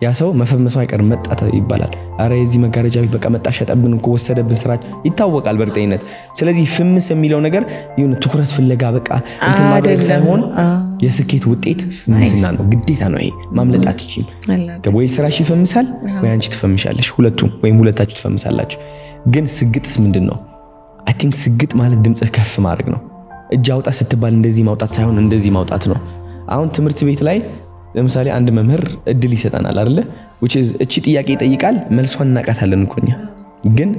ያ ሰው መፈመሱ አይቀርም፣ መጣ ይባላል። አረ የዚህ መጋረጃ በቃ መጣ ሸጠብን እኮ ወሰደብን ስራች ይታወቃል በእርግጠኝነት። ስለዚህ ፍምስ የሚለው ነገር ይሁን ትኩረት ፍለጋ በቃ እንትን ማድረግ ሳይሆን የስኬት ውጤት ፍምስና ነው። ግዴታ ነው ይሄ፣ ማምለጥ አትችይም። ወይ ስራሽ ይፈምሳል ወይ አንቺ ትፈምሻለሽ፣ ሁለቱም ወይም ሁለታችሁ ትፈምሳላችሁ። ግን ስግጥስ ምንድነው? አይ ቲንክ ስግጥ ማለት ድምጽህ ከፍ ማድረግ ነው። እጅ አውጣ ስትባል እንደዚህ ማውጣት ሳይሆን እንደዚህ ማውጣት ነው። አሁን ትምህርት ቤት ላይ ለምሳሌ አንድ መምህር እድል ይሰጠናል አይደለ? እቺ ጥያቄ ይጠይቃል፣ መልሷን እናቃታለን እኮ እኛ። ግን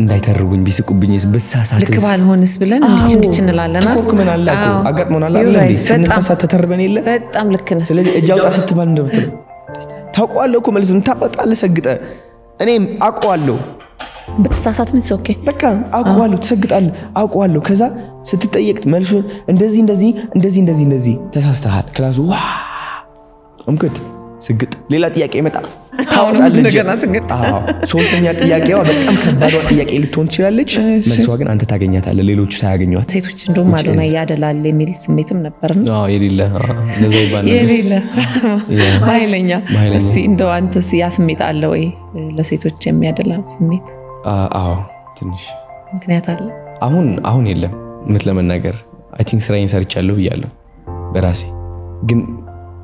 እንዳይተርቡኝ ቢስቁብኝስ በሳሳት ልክ ባልሆንስ ብለን እንድች እንላለን ተኮክመን አላቁ አጋጥሞናል አይደል እንዴ ስንሳሳት ተተርበን የለ በጣም ልክ ነህ ስለዚህ እጅ አውጣ ስትባል እንደምትል ታውቀዋለህ እኮ መልስ ታወጣለህ ሰግጠ እኔም አውቀዋለሁ በተሳሳት ምን ኦኬ በቃ አውቀዋለሁ ትሰግጣለህ አውቀዋለሁ ከዛ ስትጠየቅ መልሱ እንደዚህ ተሳስተሃል ክላሱ ዋ አምኩት ስግጥ ሌላ ጥያቄ ይመጣ ታውጣለች አዎ ሶስተኛ ጥያቄዋ በጣም ከባዷ ጥያቄ ልትሆን ትችላለች መልሷ ግን አንተ ታገኛታለህ ሌሎቹ ሳያገኙት ሴቶች እንደውም አዶና ያደላል የሚል ስሜትም ነበርና አዎ የሌለ ለዛ ይባላል የሌለ ባይለኛ እስቲ እንደው አንተስ ያ ስሜት አለ ወይ ለሴቶች የሚያደላ ስሜት አዎ ትንሽ ምክንያት አለ አሁን የለም እውነት ለመናገር አይ ቲንክ ስራዬን ሰርቻለሁ ብያለሁ በራሴ ግን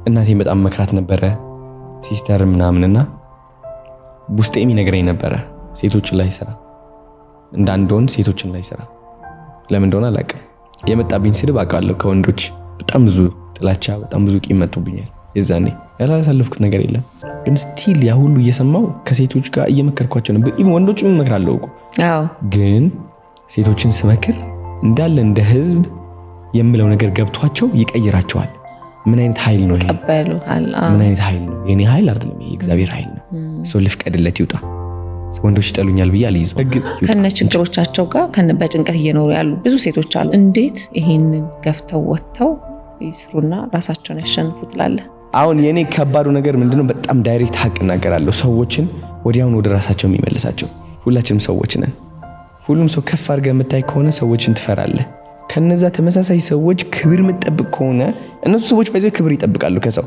እናቴን በጣም መክራት ነበረ ሲስተር ምናምንና ውስጤ የሚነግረኝ ነበረ ሴቶችን ላይ ስራ እንዳንዶን ሴቶችን ላይ ስራ ለምን እንደሆነ አላውቅም የመጣብኝ ስድብ አውቃለሁ ከወንዶች በጣም ብዙ ጥላቻ በጣም ብዙ ቂም መጥቶብኛል የዛኔ ያላሳለፍኩት ነገር የለም ግን ስቲል ያ ሁሉ እየሰማው ከሴቶች ጋር እየመከርኳቸው ነበር ኢቭን ወንዶችም መከራለሁ እኮ አዎ ግን ሴቶችን ስመክር እንዳለ እንደ ህዝብ የምለው ነገር ገብቷቸው ይቀይራቸዋል ምን አይነት ኃይል ነው ይሄ ምን አይነት ኃይል ነው የኔ ኃይል አይደለም ይሄ እግዚአብሔር ኃይል ነው ሰው ልፍቀድለት ይውጣ ወንዶች ይጠሉኛል ብዬ አልይዘው ከነ ችግሮቻቸው ጋር ከነ በጭንቀት እየኖሩ ያሉ ብዙ ሴቶች አሉ እንዴት ይሄንን ገፍተው ወጥተው ይስሩና ራሳቸውን ያሸንፉት ላለ አሁን የኔ ከባዱ ነገር ምንድነው በጣም ዳይሬክት ሀቅ እናገራለሁ ሰዎችን ወዲያውን ወደ ራሳቸው የሚመልሳቸው ሁላችንም ሰዎች ነን ሁሉም ሰው ከፍ አድርገህ የምታይ ከሆነ ሰዎችን ትፈራለህ ከነዛ ተመሳሳይ ሰዎች ክብር የምትጠብቅ ከሆነ እነሱ ሰዎች በዚህ ክብር ይጠብቃሉ ከሰው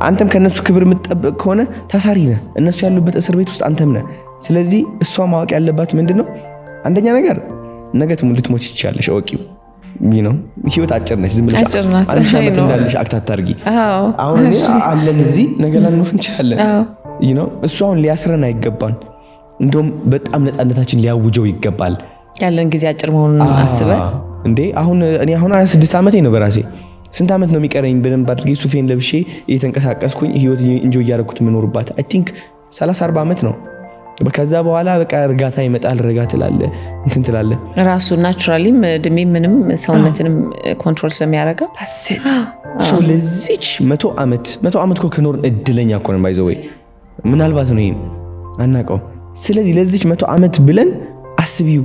አንተም ከነሱ ክብር የምትጠብቅ ከሆነ ታሳሪ ነህ እነሱ ያሉበት እስር ቤት ውስጥ አንተም ነህ ስለዚህ እሷ ማወቅ ያለባት ምንድነው አንደኛ ነገር ነገ ልትሞች ትችላለሽ ወቂው ህይወት አጭር ነች ዝም ብለሽ አንቺ አመት እንዳለሽ አክታት አድርጊ አሁን አለን እዚህ ነገ ላንኖር እንችላለን እሱ አሁን ሊያስረን አይገባን እንደውም በጣም ነፃነታችን ሊያውጀው ይገባል ያለን ጊዜ አጭር መሆኑን አስበህ እንዴ አሁን እኔ 26 ዓመቴ ነው በራሴ ስንት ዓመት ነው የሚቀረኝ በደንብ አድርጌ ሱፌን ለብሼ እየተንቀሳቀስኩኝ ህይወት ኢንጆይ ያደረኩት ምኖርባት አይ ቲንክ 30-40 ዓመት ነው በከዛ በኋላ በቃ እርጋታ ይመጣል ረጋት ትላለ እንትን ትላለ ራሱ ናቹራሊም ድሜ ምንም ሰውነትንም ኮንትሮል ስለሚያደርገው ሶ ለዚች 100 ዓመት ከኖርን እድለኛ እኮ ነን ባይዘው ወይ ምናልባት ነው አናቀው ስለዚህ ለዚች 100 ዓመት ብለን አስቢው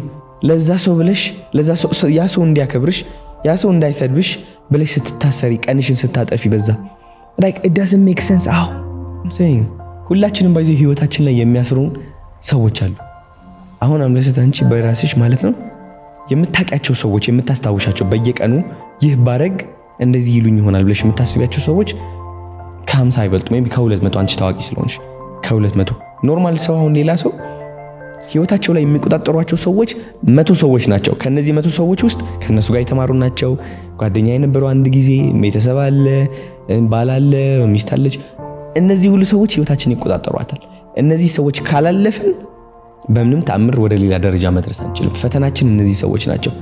ለዛ ሰው ብለሽ ለዛ ሰው ያ ሰው እንዲያከብርሽ ያ ሰው እንዳይሰድብሽ ብለሽ ስትታሰሪ ቀንሽን ስታጠፊ በዛ like it doesn't make sense I'm saying ሁላችንም ባይዘው ህይወታችን ላይ የሚያስሩን ሰዎች አሉ አሁን አምለሰት አንቺ በራስሽ ማለት ነው የምታውቂያቸው ሰዎች የምታስታውሻቸው በየቀኑ ይህ ባረግ እንደዚህ ይሉኝ ይሆናል ብለሽ የምታስቢያቸው ሰዎች ከ50 አይበልጡ maybe ከ200 አንቺ ታዋቂ ስለሆንሽ ከ200 ኖርማል ሰው አሁን ሌላ ሰው ህይወታቸው ላይ የሚቆጣጠሯቸው ሰዎች 100 ሰዎች ናቸው ከነዚህ 100 ሰዎች ውስጥ ከነሱ ጋር የተማሩ ናቸው ጓደኛ የነበረው አንድ ጊዜ ቤተሰብ አለ ባል አለ ሚስት አለች እነዚህ ሁሉ ሰዎች ህይወታችንን ይቆጣጠሯታል እነዚህ ሰዎች ካላለፍን በምንም ተአምር ወደ ሌላ ደረጃ መድረስ አንችልም ፈተናችን እነዚህ ሰዎች ናቸው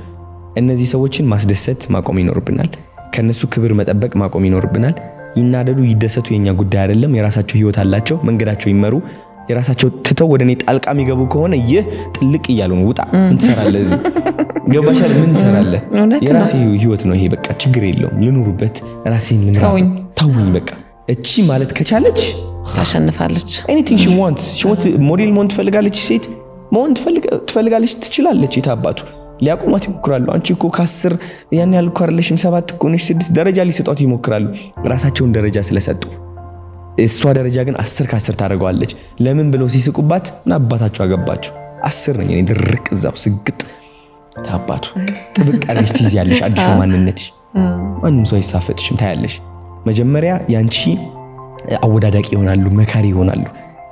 እነዚህ ሰዎችን ማስደሰት ማቆም ይኖርብናል ከነሱ ክብር መጠበቅ ማቆም ይኖርብናል ይናደዱ ይደሰቱ የኛ ጉዳይ አይደለም የራሳቸው ህይወት አላቸው መንገዳቸው ይመሩ የራሳቸው ትተው ወደኔ ጣልቃ የሚገቡ ከሆነ ይህ ጥልቅ እያሉ ነው ውጣ ምን ትሰራለህ እዚህ ገባሻል ምን ትሰራለህ የራሴ ህይወት ነው ይሄ በቃ ችግር የለውም ልኑርበት ራሴን ልምራ ታውኝ በቃ እቺ ማለት ከቻለች ታሸንፋለች anything she wants ሞዴል መሆን ትፈልጋለች ሴት መሆን ትፈልጋለች ትችላለች የታባቱ ሊያቆማት ይሞክራሉ አንቺ እኮ ከ10 ያን ያህል እኮ አይደለሽም 7 እኮ ነሽ 6 ደረጃ ሊሰጧት ይሞክራሉ ራሳቸውን ደረጃ ስለሰጡ እሷ ደረጃ ግን 10 ከ10 ታደርገዋለች ለምን ብለው ሲስቁባት እና አባታቸው አገባቸው 10 ነኝ እኔ ድርቅ እዛው ስግጥ ታባቱ ጥብቅ አለሽ ትይያለሽ አዲስ ማንነትሽ ማንም ሰው ይሳፈጥሽም ታያለሽ መጀመሪያ ያንቺ አወዳዳቂ ይሆናሉ መካሪ ይሆናሉ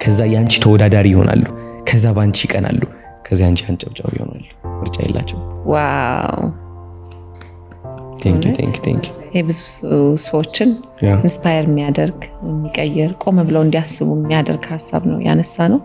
ከዛ ያንቺ ተወዳዳሪ ይሆናሉ ከዛ ባንቺ ይቀናሉ ከዛ ያንቺ አንጨብጫው ይሆናሉ ምርጫ የላቸው ዋው ቴንክ ዩ ብዙ ሰዎችን ኢንስፓየር የሚያደርግ የሚቀየር ቆም ብለው እንዲያስቡ የሚያደርግ ሐሳብ ነው ያነሳ ነው